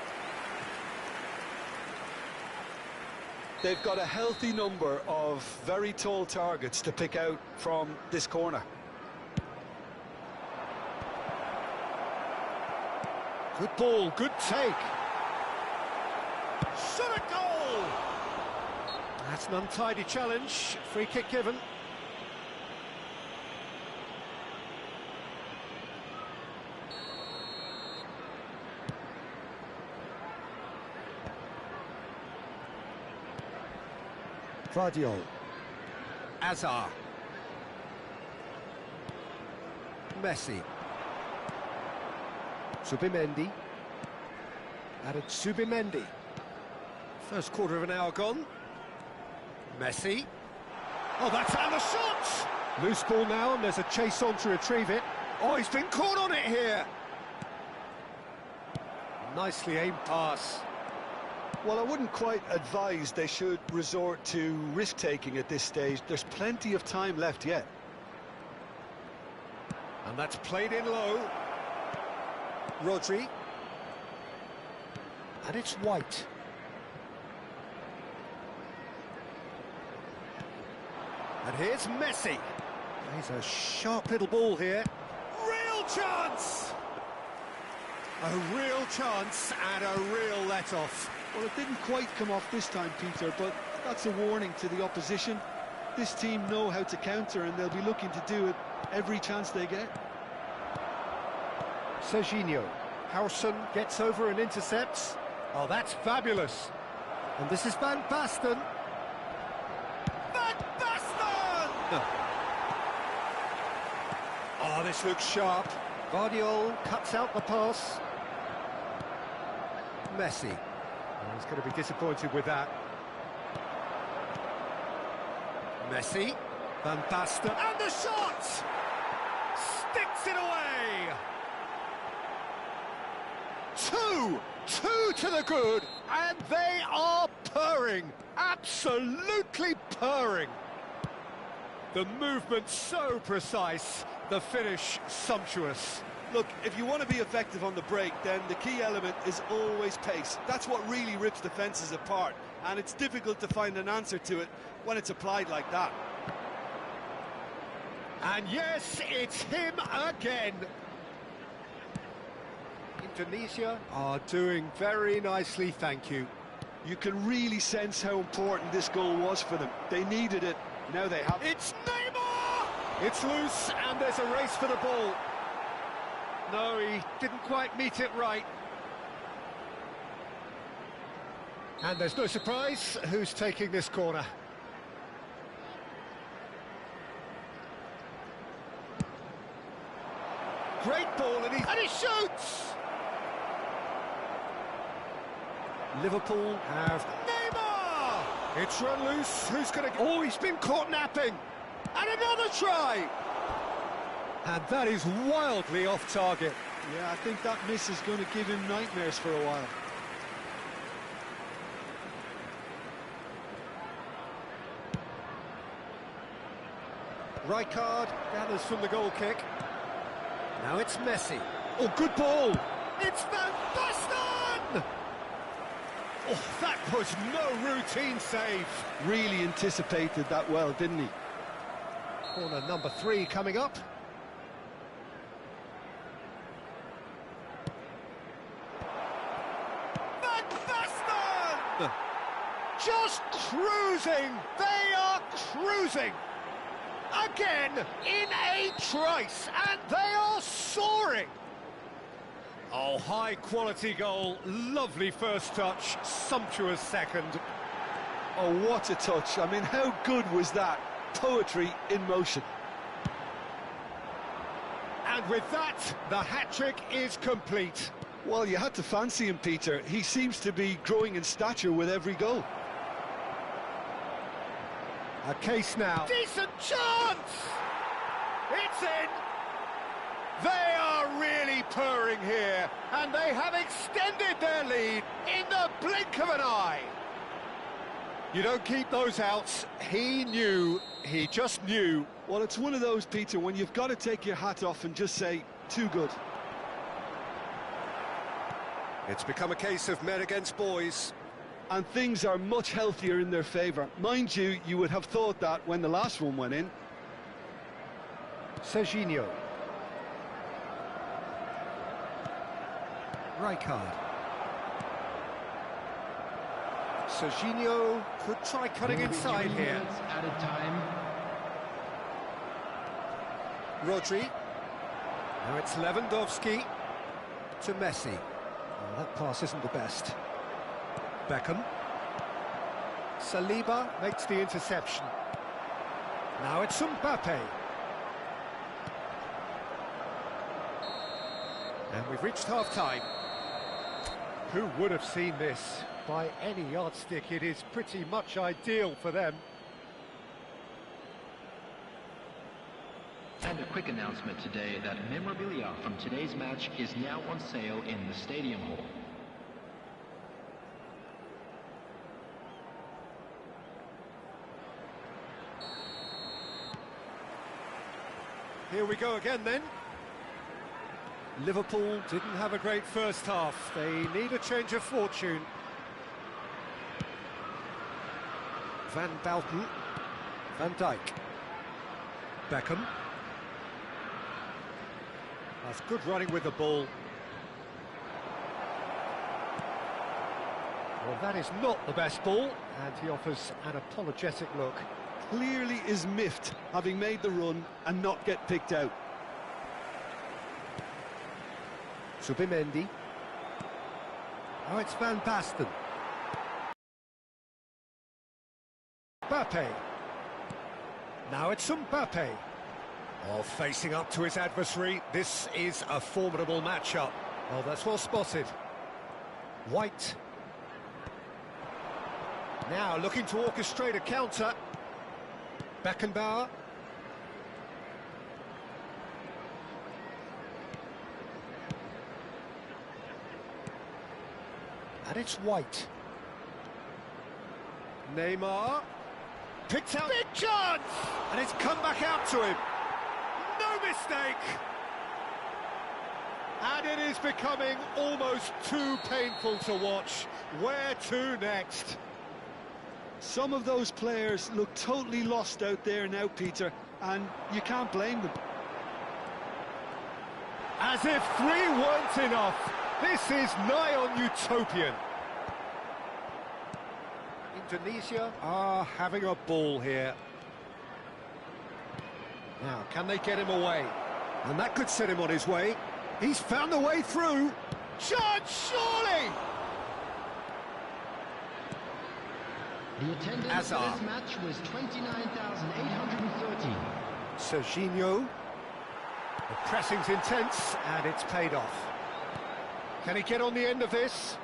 They've got a healthy number of very tall targets to pick out from this corner. Good ball, good take. Shot a goal! That's an untidy challenge. Free kick given. Vardiol. Azar. Messi. Subimendi. Added Subimendi. First quarter of an hour gone. Messi. Oh, that's and the shot! Loose ball now, and there's a chase on to retrieve it. Oh, he's been caught on it here. Nicely aimed pass. Well, I wouldn't quite advise they should resort to risk-taking at this stage. There's plenty of time left yet. And that's played in low. Rodri. And it's White. And here's Messi. He's a sharp little ball here. Real chance! A real chance and a real let-off. Well, it didn't quite come off this time, Peter, but that's a warning to the opposition. This team know how to counter, and they'll be looking to do it every chance they get. Serginho. Howson gets over and intercepts. Oh, that's fabulous. And this is Van Basten. Van Basten! Oh, this looks sharp. Vardiol cuts out the pass. Messi. Oh, he's going to be disappointed with that. Messi. Van Basten. And the shot! Sticks it away! Two to the good, and they are purring, absolutely purring. The movement so precise, the finish sumptuous. Look, if you want to be effective on the break, then the key element is always pace. That's what really rips defences apart, and it's difficult to find an answer to it when it's applied like that. And yes, it's him again. Indonesia are doing very nicely, thank you. You can really sense how important this goal was for them. They needed it, now they have it. It's Neymar! It's loose, and there's a race for the ball. No, he didn't quite meet it right. And there's no surprise who's taking this corner. Great ball, and he shoots! Liverpool have Neymar! It's run loose. Who's going to... Oh, he's been caught napping. And another try! And that is wildly off target. Yeah, I think that miss is going to give him nightmares for a while. Rijkaard gathers from the goal kick. Now it's Messi. Oh, good ball. It's Van Basten! Oh, that was no routine save. Really anticipated that well, didn't he? Corner number 3 coming up. Van Basten! Just cruising. They are cruising. Again, in a trice, and they are soaring. Oh, high-quality goal, lovely first touch, sumptuous second. Oh, what a touch. I mean, how good was that? Poetry in motion. And with that, the hat-trick is complete. Well, you had to fancy him, Peter. He seems to be growing in stature with every goal. A case now. Decent chance! It's in! They are really purring here, and they have extended their lead in the blink of an eye. You don't keep those outs. He knew, he just knew. Well, it's one of those, Peter, when you've got to take your hat off and just say, too good. It's become a case of men against boys. And things are much healthier in their favour. Mind you, you would have thought that when the last one went in. Serginho. Rijkaard. Serginho could try cutting inside here. Added time. Rodri. Now it's Lewandowski to Messi. Oh, that pass isn't the best. Beckham. Saliba makes the interception. Now it's Mbappe. And we've reached half-time. Who would have seen this? By any yardstick, it is pretty much ideal for them. And a quick announcement today that memorabilia from today's match is now on sale in the Stadium Hall. Here we go again then. Liverpool didn't have a great first half. They need a change of fortune. Van Basten. Van Dijk. Beckham. That's good running with the ball. Well, that is not the best ball, and he offers an apologetic look. Clearly is miffed, having made the run and not get picked out. Subimendi. Now it's Van Basten. Mbappe. Now it's Mbappe. Oh, facing up to his adversary. This is a formidable matchup. Oh, that's well spotted. White. Now looking to orchestrate a counter. Beckenbauer. And it's White. Neymar. Picked out. Big chance! And it's come back out to him. No mistake! And it is becoming almost too painful to watch. Where to next? Some of those players look totally lost out there now, Peter, and you can't blame them. As if 3 weren't enough. This is nigh on utopian. Indonesia are having a ball here. Now, can they get him away? And that could set him on his way. He's found the way through. Chance, surely! The attendance for this match was 29,830. Serginho. The pressing's intense, and it's paid off. Can he get on the end of this?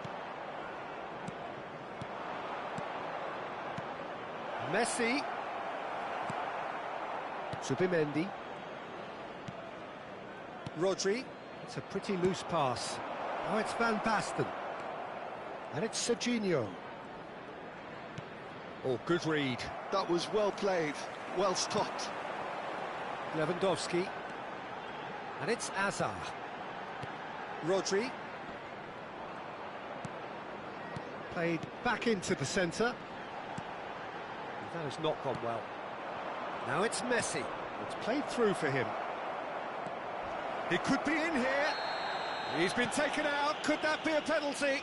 Messi. Zubimendi. Rodri. It's a pretty loose pass. Now it's Van Basten. And it's Serginho. Oh, good read. That was well played, well stopped. Lewandowski. And it's Azar. Rodri. Played back into the centre. That has not gone well. Now it's Messi. It's played through for him. He could be in here. He's been taken out. Could that be a penalty?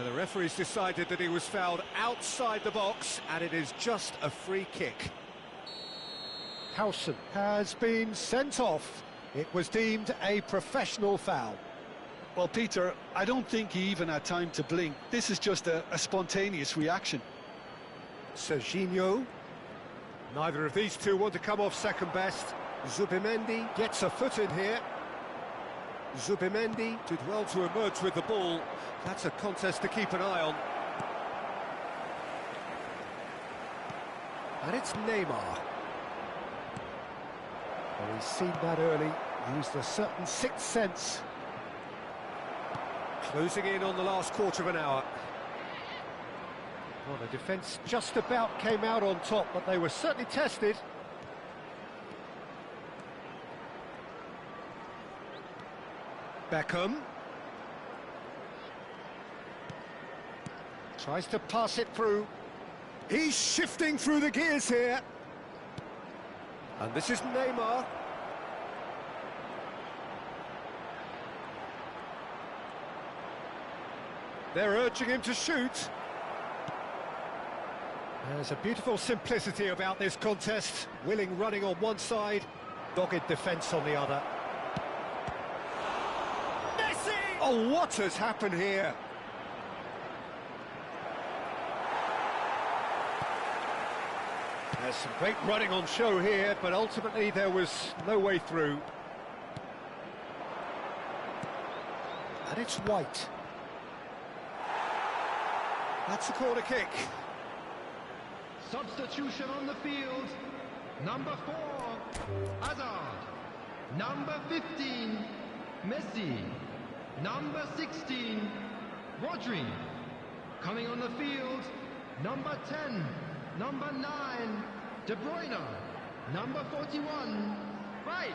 The referee's decided that he was fouled outside the box, and it is just a free kick. Howson has been sent off. It was deemed a professional foul. Well, Peter, I don't think he even had time to blink. This is just a spontaneous reaction. Serginho. Neither of these two want to come off second best. Zubimendi gets a foot in here. Zubimendi did well to emerge with the ball. That's a contest to keep an eye on. And it's Neymar. Well, he's seen that early, used a certain sixth sense. Closing in on the last quarter of an hour. Well, the defence just about came out on top, but they were certainly tested. Beckham. Tries to pass it through. He's shifting through the gears here. And this is Neymar. They're urging him to shoot. There's a beautiful simplicity about this contest. Willing running on one side, dogged defence on the other. Messi! Oh, what has happened here? There's some great running on show here, but ultimately there was no way through. And it's White. That's a corner kick. Substitution on the field. Number 4, Hazard. Number 15, Messi. Number 16, Rodri. Coming on the field, number 10, number 9, De Bruyne. Number 41, Rice.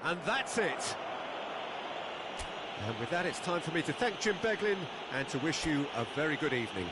And that's it. And with that, it's time for me to thank Jim Beglin and to wish you a very good evening.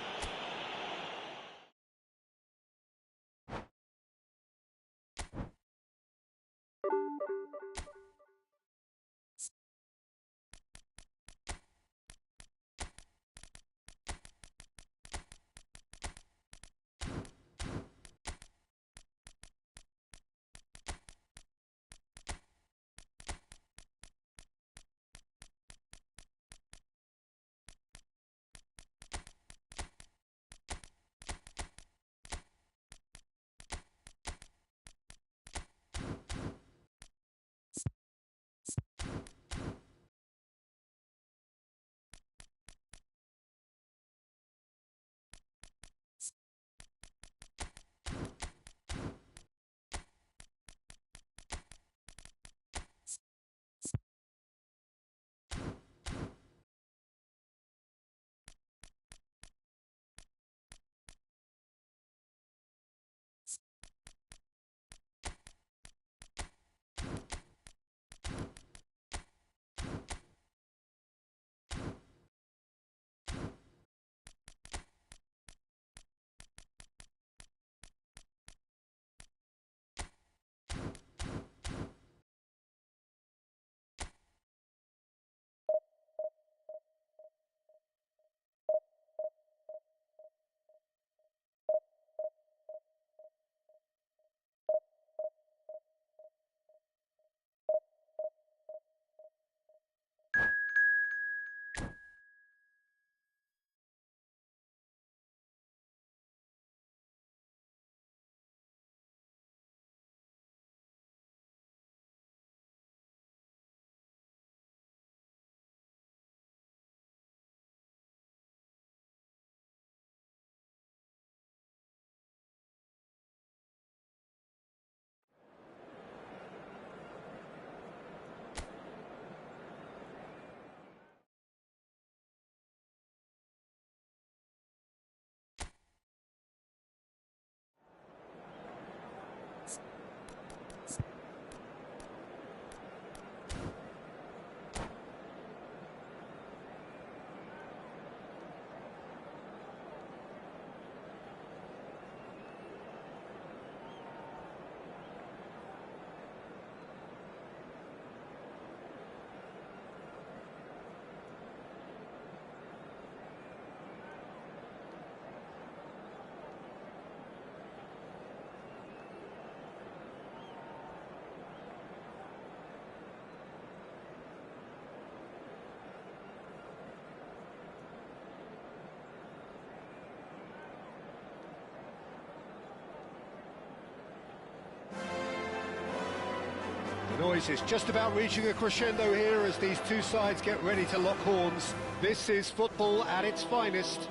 noise is just about reaching a crescendo here as these two sides get ready to lock horns. This is football at its finest.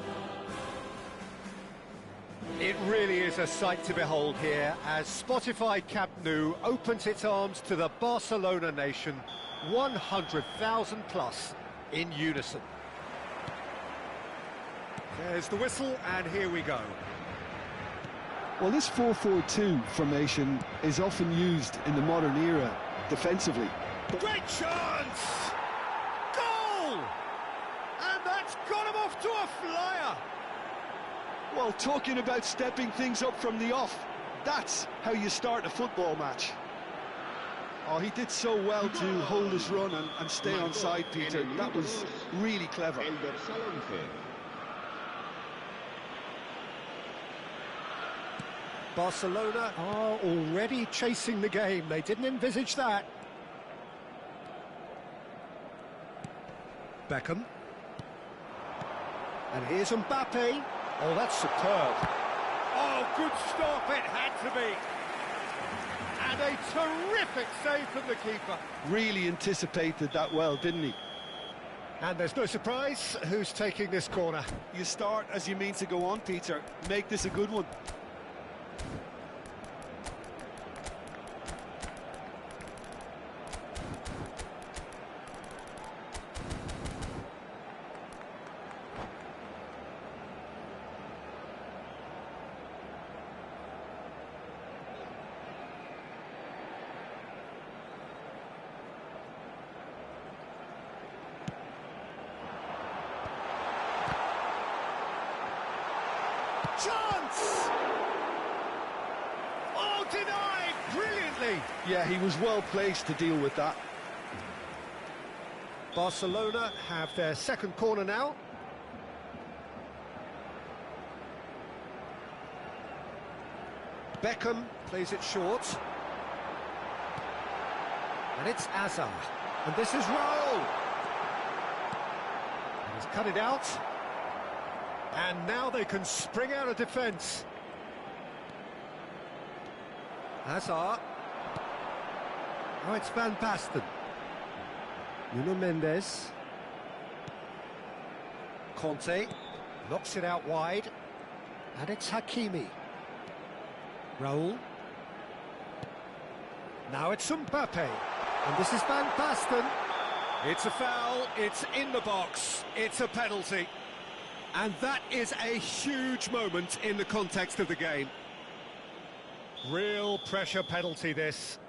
It really is a sight to behold here as Spotify Camp Nou opens its arms to the Barcelona nation, 100,000 plus in unison. There's the whistle, and here we go. Well, this 4-4-2 formation is often used in the modern era defensively. Great chance! Goal! And that's got him off to a flyer! Well, talking about stepping things up from the off, that's how you start a football match. Oh, he did so well to hold his run and stay on side, Peter. That was really clever. Barcelona are already chasing the game. They didn't envisage that. Beckham. And here's Mbappe. Oh, that's superb. Oh, good stop, it had to be. And a terrific save from the keeper. Really anticipated that well, didn't he? And there's no surprise who's taking this corner. You start as you mean to go on, Peter. Make this a good one. Chance! Oh, denied brilliantly! Yeah, he was well placed to deal with that. Barcelona have their second corner now. Beckham plays it short. And it's Hazard. And this is Raul. And he's cut it out. And now they can spring out of defence. Hazard. Oh, it's Van Basten. Nuno Mendes. Conte. Knocks it out wide. And it's Hakimi. Raul. Now it's Mbappe. And this is Van Basten. It's a foul. It's in the box. It's a penalty. And that is a huge moment in the context of the game. Real pressure penalty, this.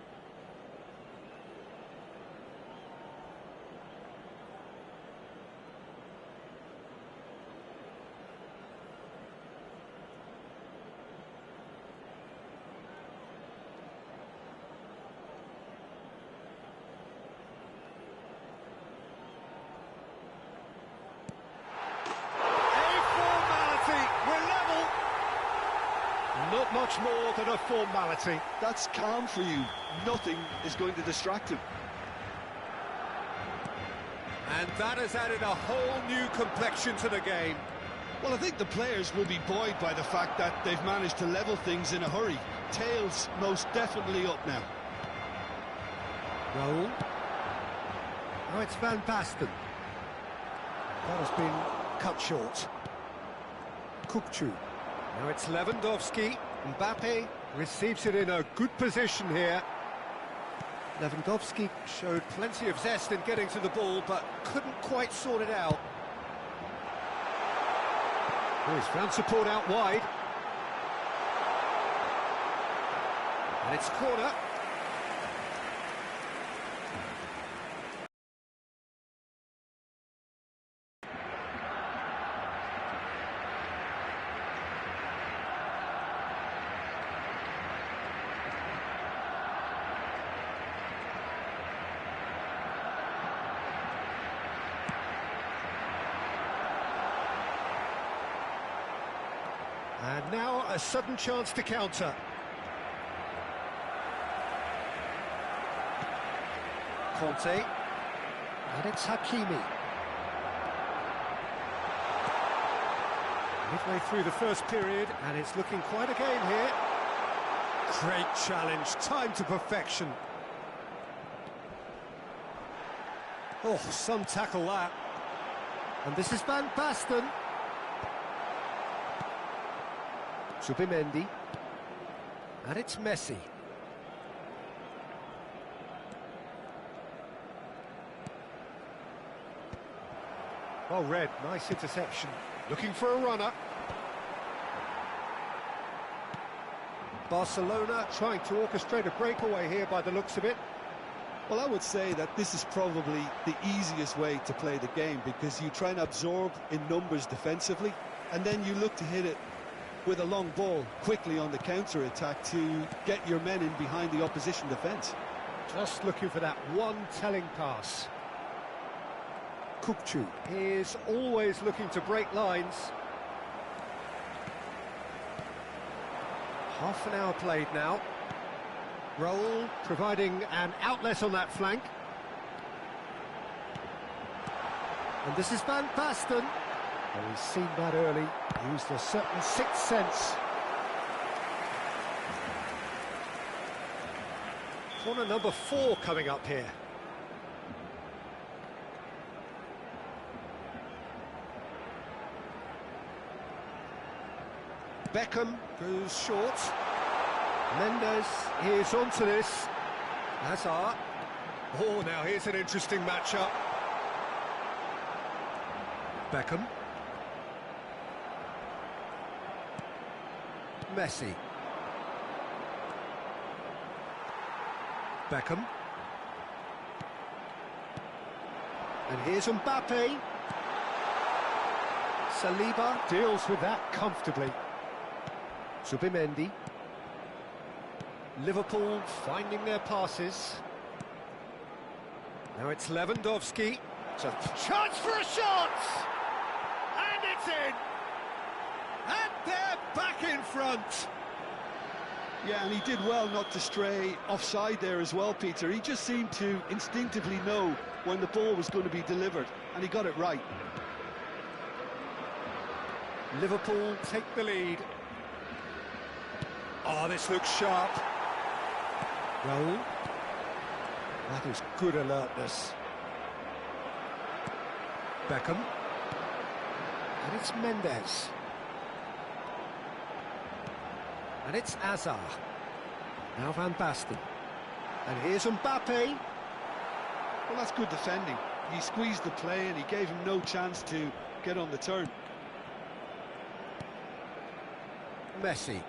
Not much more than a formality. That's calm for you. Nothing is going to distract him. And that has added a whole new complexion to the game. Well, I think the players will be buoyed by the fact that they've managed to level things in a hurry. Tails most definitely up now. Raul. Oh, it's Van Basten. That has been cut short. Kukçu. Now it's Lewandowski. Mbappe receives it in a good position here. Lewandowski showed plenty of zest in getting to the ball, but couldn't quite sort it out. Oh, he's found support out wide. And it's corner. And now a sudden chance to counter. Conte. And it's Hakimi. Midway through the first period, and it's looking quite a game here. Great challenge, time to perfection. Oh, some tackle that. And this is Van Basten. Zubimendi. And it's Messi. Well read, nice interception. Looking for a runner. Barcelona trying to orchestrate a breakaway here by the looks of it. Well, I would say that this is probably the easiest way to play the game, because you try and absorb in numbers defensively, and then you look to hit it with a long ball quickly on the counter-attack to get your men in behind the opposition defence. Just looking for that one telling pass. Kukçu is always looking to break lines. Half an hour played now. Raul providing an outlet on that flank. And this is Van Basten. Oh, he's seen that early, used a certain sixth sense. Corner number 4 coming up here. Beckham goes short. Mendes is onto this. Hazard. Oh, now here's an interesting matchup. Beckham. Messi. Beckham. And here's Mbappe. Saliba deals with that comfortably. Zubimendi. Liverpool finding their passes. Now it's Lewandowski. It's a chance for a shot! And it's in! And they're back in front! Yeah, and he did well not to stray offside there as well, Peter. He just seemed to instinctively know when the ball was going to be delivered, and he got it right. Liverpool take the lead. Oh, this looks sharp. Raul. That is good alertness. Beckham. And it's Mendes. And it's Hazard. Now Van Basten. And here's Mbappe. Well, that's good defending. He squeezed the play and he gave him no chance to get on the turn. Messi.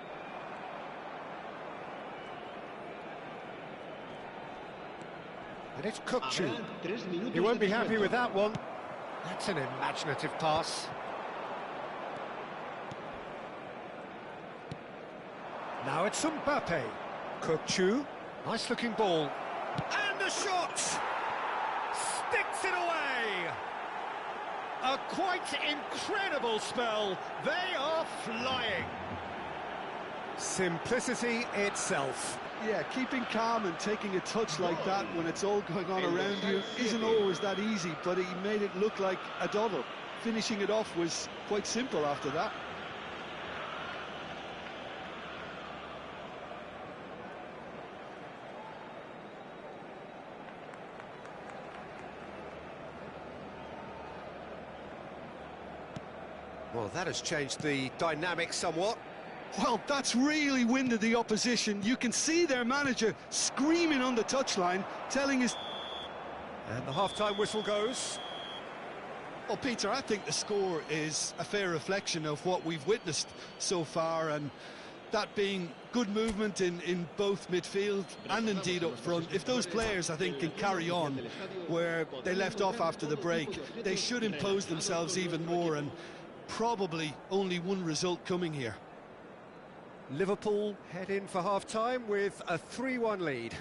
And it's Kukçu. He won't be happy with that one. That's an imaginative pass. Now it's Mbappe. Kukçu. Nice looking ball. And the shot! Sticks it away! A quite incredible spell. They are flying. Simplicity itself. Yeah, keeping calm and taking a touch like that when it's all going on around you isn't always that easy, but he made it look like a doddle. Finishing it off was quite simple after that. Well, that has changed the dynamic somewhat. Well, that's really winded the opposition. You can see their manager screaming on the touchline, telling his... And the half-time whistle goes. Well, Peter, I think the score is a fair reflection of what we've witnessed so far, and that being good movement in both midfield and indeed up front. If those players, I think, can carry on where they left off after the break, they should impose themselves even more, and probably only one result coming here. Liverpool head in for half-time with a 3-1 lead.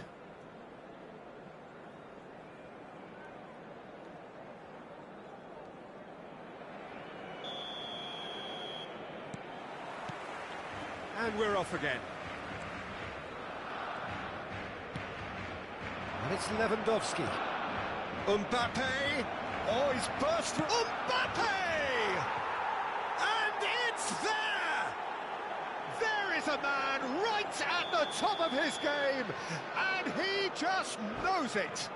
And we're off again. And it's Lewandowski. Mbappe! Oh, he's burst through... Mbappe! And it's there! There is a man right at the top of his game, and he just knows it.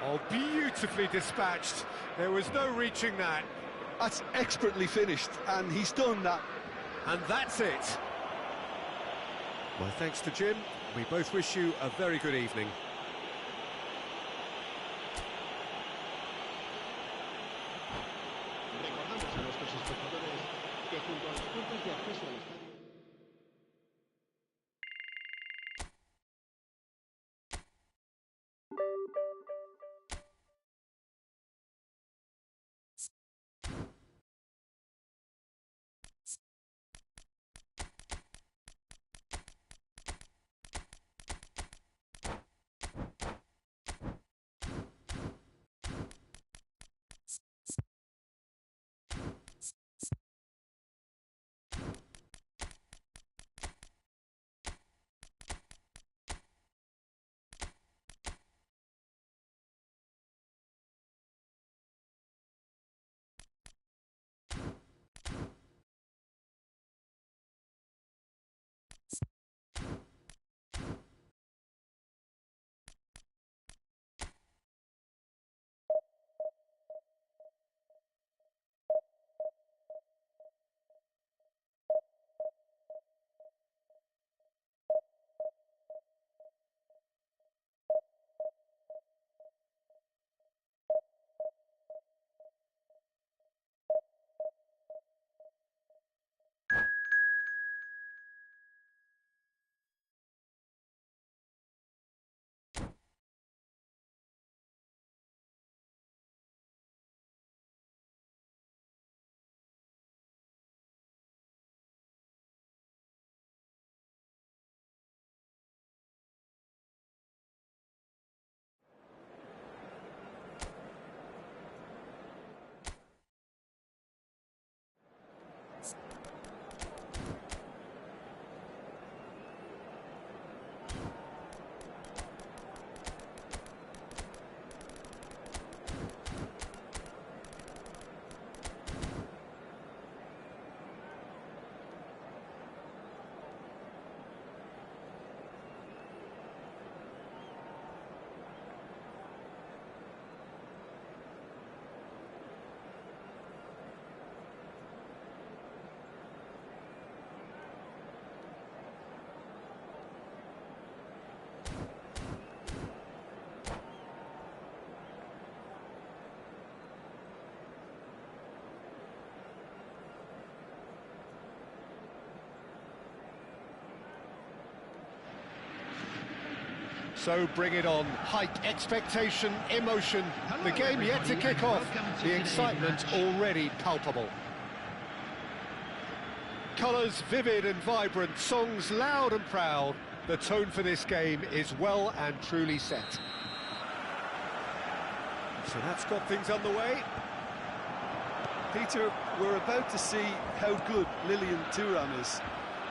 Oh, beautifully dispatched. There was no reaching that. That's expertly finished, and he's done that. And that's it. My thanks to Jim. We both wish you a very good evening. Recordamos a nuestros espectadores que junto a las puertas de acceso al estadio So bring it on. Hype, expectation, emotion. The game yet to kick off. The excitement already palpable. Colours vivid and vibrant, songs loud and proud. The tone for this game is well and truly set. So that's got things underway. Peter, we're about to see how good Lilian Thuram is.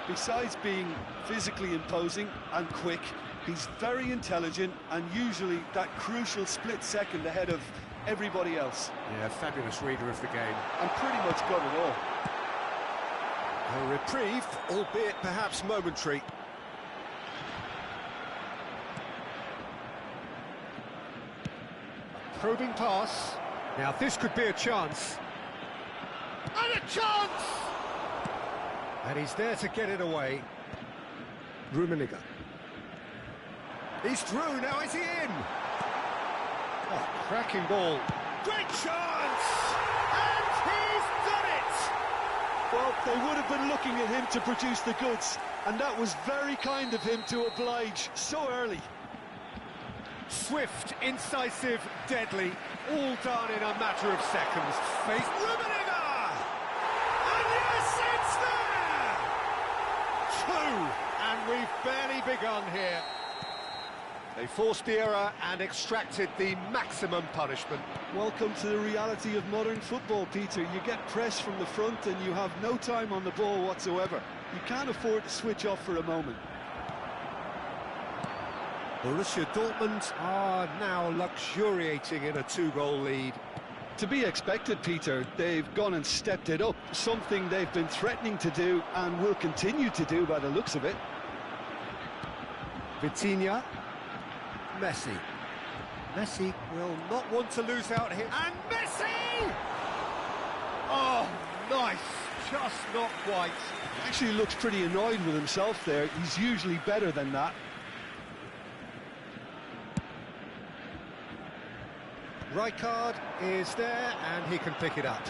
Besides being physically imposing and quick, he's very intelligent and usually that crucial split second ahead of everybody else. Yeah, fabulous reader of the game. And pretty much got it all. A reprieve, albeit perhaps momentary. A probing pass. Now this could be a chance. And a chance! And he's there to get it away. Rummenigge. He's through, now is he in? Oh, cracking ball. Great chance! And he's done it! Well, they would have been looking at him to produce the goods, and that was very kind of him to oblige so early. Swift, incisive, deadly, all done in a matter of seconds. Face Rummenigge! And yes, it's there! Two, and we've barely begun here. They forced the error and extracted the maximum punishment. Welcome to the reality of modern football, Peter. You get pressed from the front and you have no time on the ball whatsoever. You can't afford to switch off for a moment. Borussia Dortmund are now luxuriating in a two-goal lead. To be expected, Peter. They've gone and stepped it up, something they've been threatening to do and will continue to do by the looks of it. Vitinha. Messi. Messi will not want to lose out here. And Messi! Oh, nice. Just not quite. Actually looks pretty annoyed with himself there. He's usually better than that. Rijkaard is there, and he can pick it up.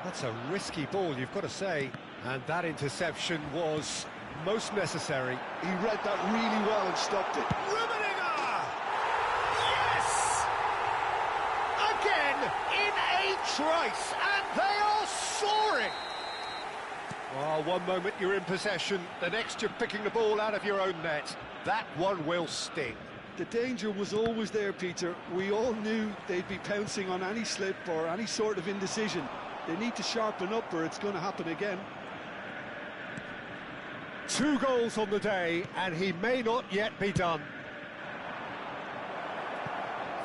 That's a risky ball, you've got to say. And that interception was most necessary. He read that really well and stopped it. Rummenigge! Yes! Again, in a trice, and they are soaring! Oh, one moment you're in possession, the next you're picking the ball out of your own net. That one will sting. The danger was always there, Peter. We all knew they'd be pouncing on any slip or any sort of indecision. They need to sharpen up or it's going to happen again. 2 goals on the day, and he may not yet be done.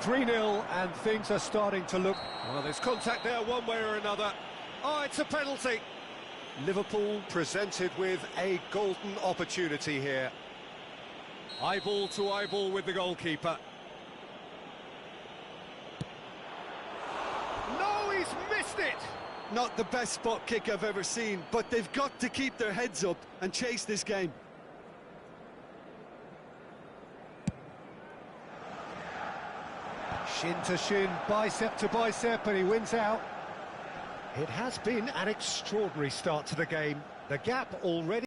3-0, and things are starting to look... Well, there's contact there one way or another. Oh, it's a penalty. Liverpool presented with a golden opportunity here. Eyeball to eyeball with the goalkeeper. No, he's missed it! Not the best spot kick I've ever seen, but they've got to keep their heads up and chase this game. Shin to shin, bicep to bicep, and he wins out. It has been an extraordinary start to the game. The gap already...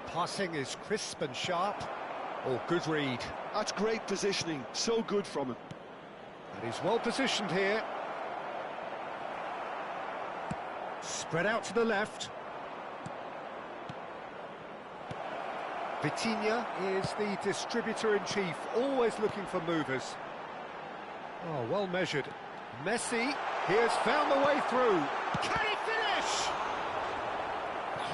Passing is crisp and sharp. Oh, good read. That's great positioning, so good from him. And he's well positioned here. Spread out to the left. Vitinha is the distributor-in-chief, always looking for movers. Oh, well measured. Messi, he has found the way through. Can he finish?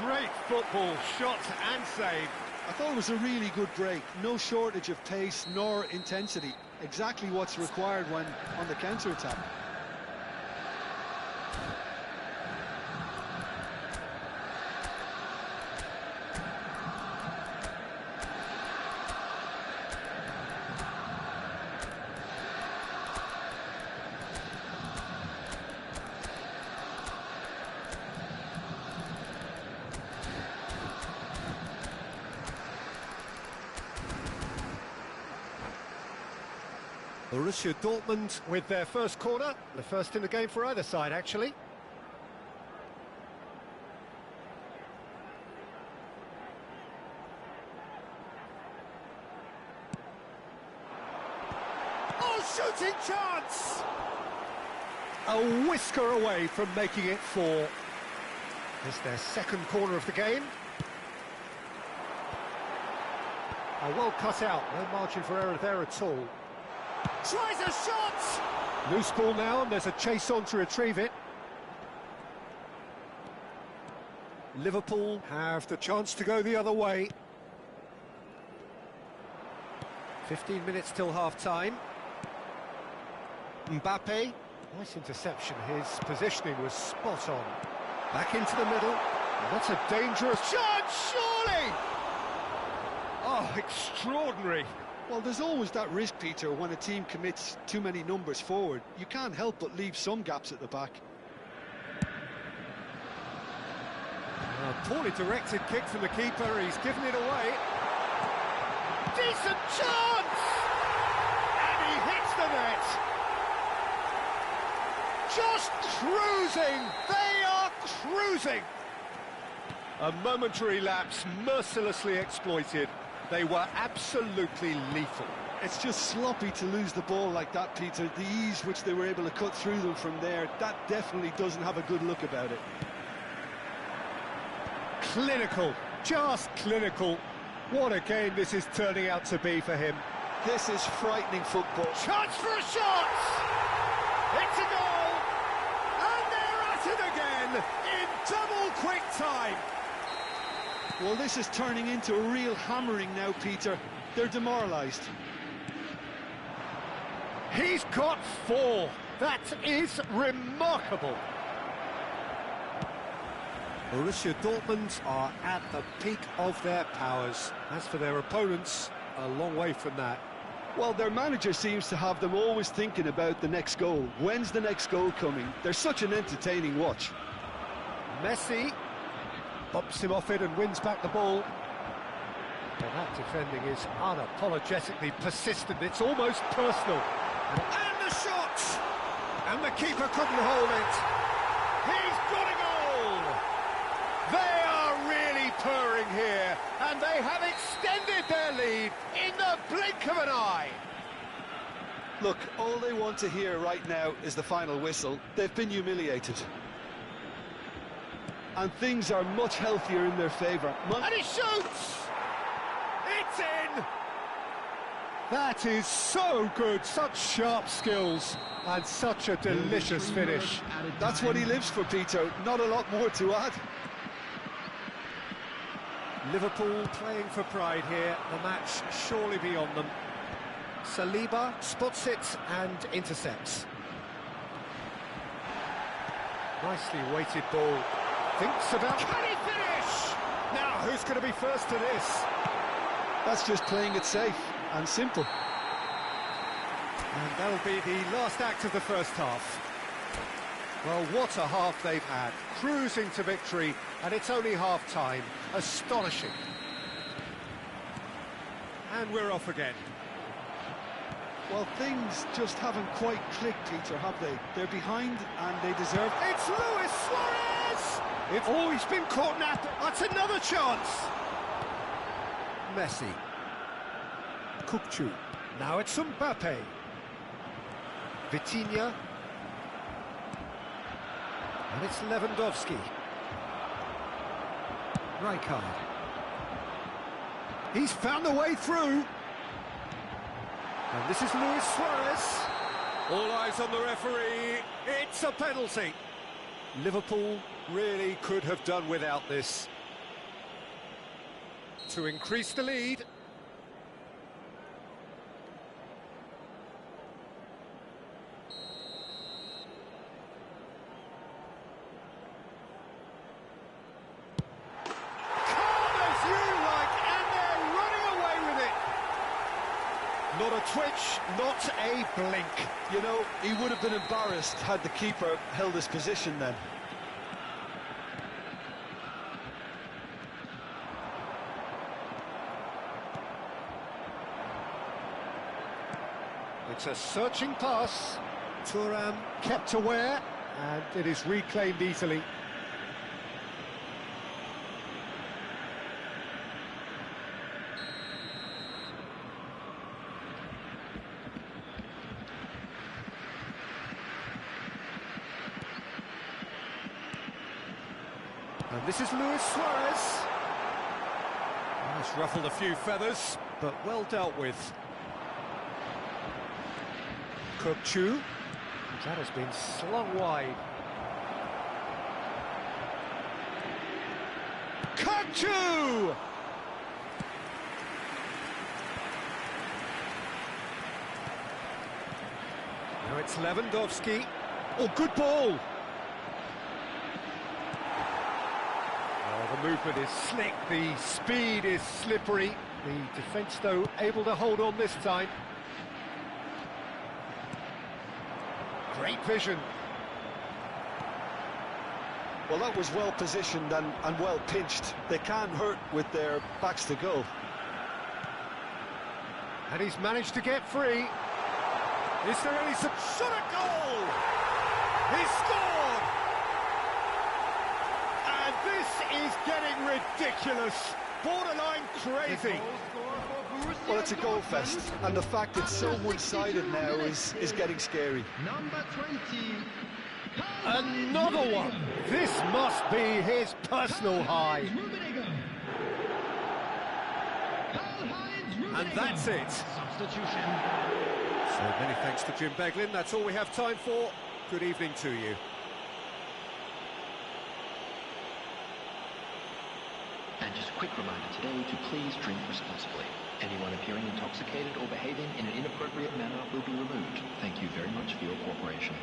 Great football, shot and save. I thought it was a really good break. No shortage of pace nor intensity. Exactly what's required when on the counter-attack. Borussia Dortmund with their first corner, the first in the game for either side, actually. Oh, shooting chance! A whisker away from making it 4. It's their second corner of the game. Oh, well cut out, no margin for error there at all. Tries a shot! Loose ball now, and there's a chase on to retrieve it. Liverpool have the chance to go the other way. 15 minutes till half-time. Mbappe, nice interception, his positioning was spot on. Back into the middle, and that's a dangerous chance, surely! Oh, extraordinary. Well, there's always that risk, Peter, when a team commits too many numbers forward. You can't help but leave some gaps at the back. A poorly directed kick from the keeper, he's given it away. Decent chance! And he hits the net! Just cruising! They are cruising! A momentary lapse, mercilessly exploited. They were absolutely lethal. It's just sloppy to lose the ball like that, Peter. The ease which they were able to cut through them from there, that definitely doesn't have a good look about it. Clinical, just clinical. What a game this is turning out to be for him. This is frightening football. Chance for a shot! It's a goal! And they're at it again in double quick time. Well, this is turning into a real hammering now, Peter. They're demoralised. He's got 4. That is remarkable. Borussia Dortmund are at the peak of their powers. As for their opponents, a long way from that. Well, their manager seems to have them always thinking about the next goal. When's the next goal coming? They're such an entertaining watch. Messi bumps him off it and wins back the ball. Well, that defending is unapologetically persistent. It's almost personal. And the shot! And the keeper couldn't hold it. He's got a goal! They are really purring here, and they have extended their lead in the blink of an eye. Look, all they want to hear right now is the final whistle. They've been humiliated. And things are much healthier in their favour. And he shoots! It's in! That is so good, such sharp skills, and such a delicious finish. That's what he lives for, Peter. Not a lot more to add. Liverpool playing for pride here, the match surely beyond them. Saliba spots it and intercepts. Nicely weighted ball. Thinks about... Can he finish? Now, who's going to be first to this? That's just playing it safe and simple. And that'll be the last act of the first half. Well, what a half they've had. Cruising to victory, and it's only half-time. Astonishing. And we're off again. Well, things just haven't quite clicked, Peter, have they? They're behind, and they deserve... It's Luis Suarez! Oh, he's been caught napping. That's another chance. Messi. Kukçu. Now it's Mbappe. Vitinha. And it's Lewandowski. Rijkaard. He's found a way through. And this is Luis Suarez. All eyes on the referee. It's a penalty. Liverpool really could have done without this. To increase the lead. Not a twitch, not a blink. You know, he would have been embarrassed had the keeper held his position then. It's a searching pass. Thuram kept aware, and it is reclaimed easily. And this is Luis Suarez. It's ruffled a few feathers, but well dealt with. Kukçu. That has been slung wide. Kukçu! Now it's Lewandowski. Oh, good ball! The movement is slick, the speed is slippery. The defence, though, able to hold on this time. Great vision. Well, that was well positioned and well pinched. They can't hurt with their backs to goal. And he's managed to get free. Is there any... Shot a goal! He scored! And this is getting ridiculous. Borderline crazy. Well, it's a goal fest, and the fact it's so one-sided now is getting scary. Number 20. Another one. This must be his personal high. And that's it. Substitution. So many thanks to Jim Beglin. That's all we have time for. Good evening to you. And just a quick reminder today to please drink responsibly. Anyone appearing intoxicated or behaving in an inappropriate manner will be removed. Thank you very much for your cooperation.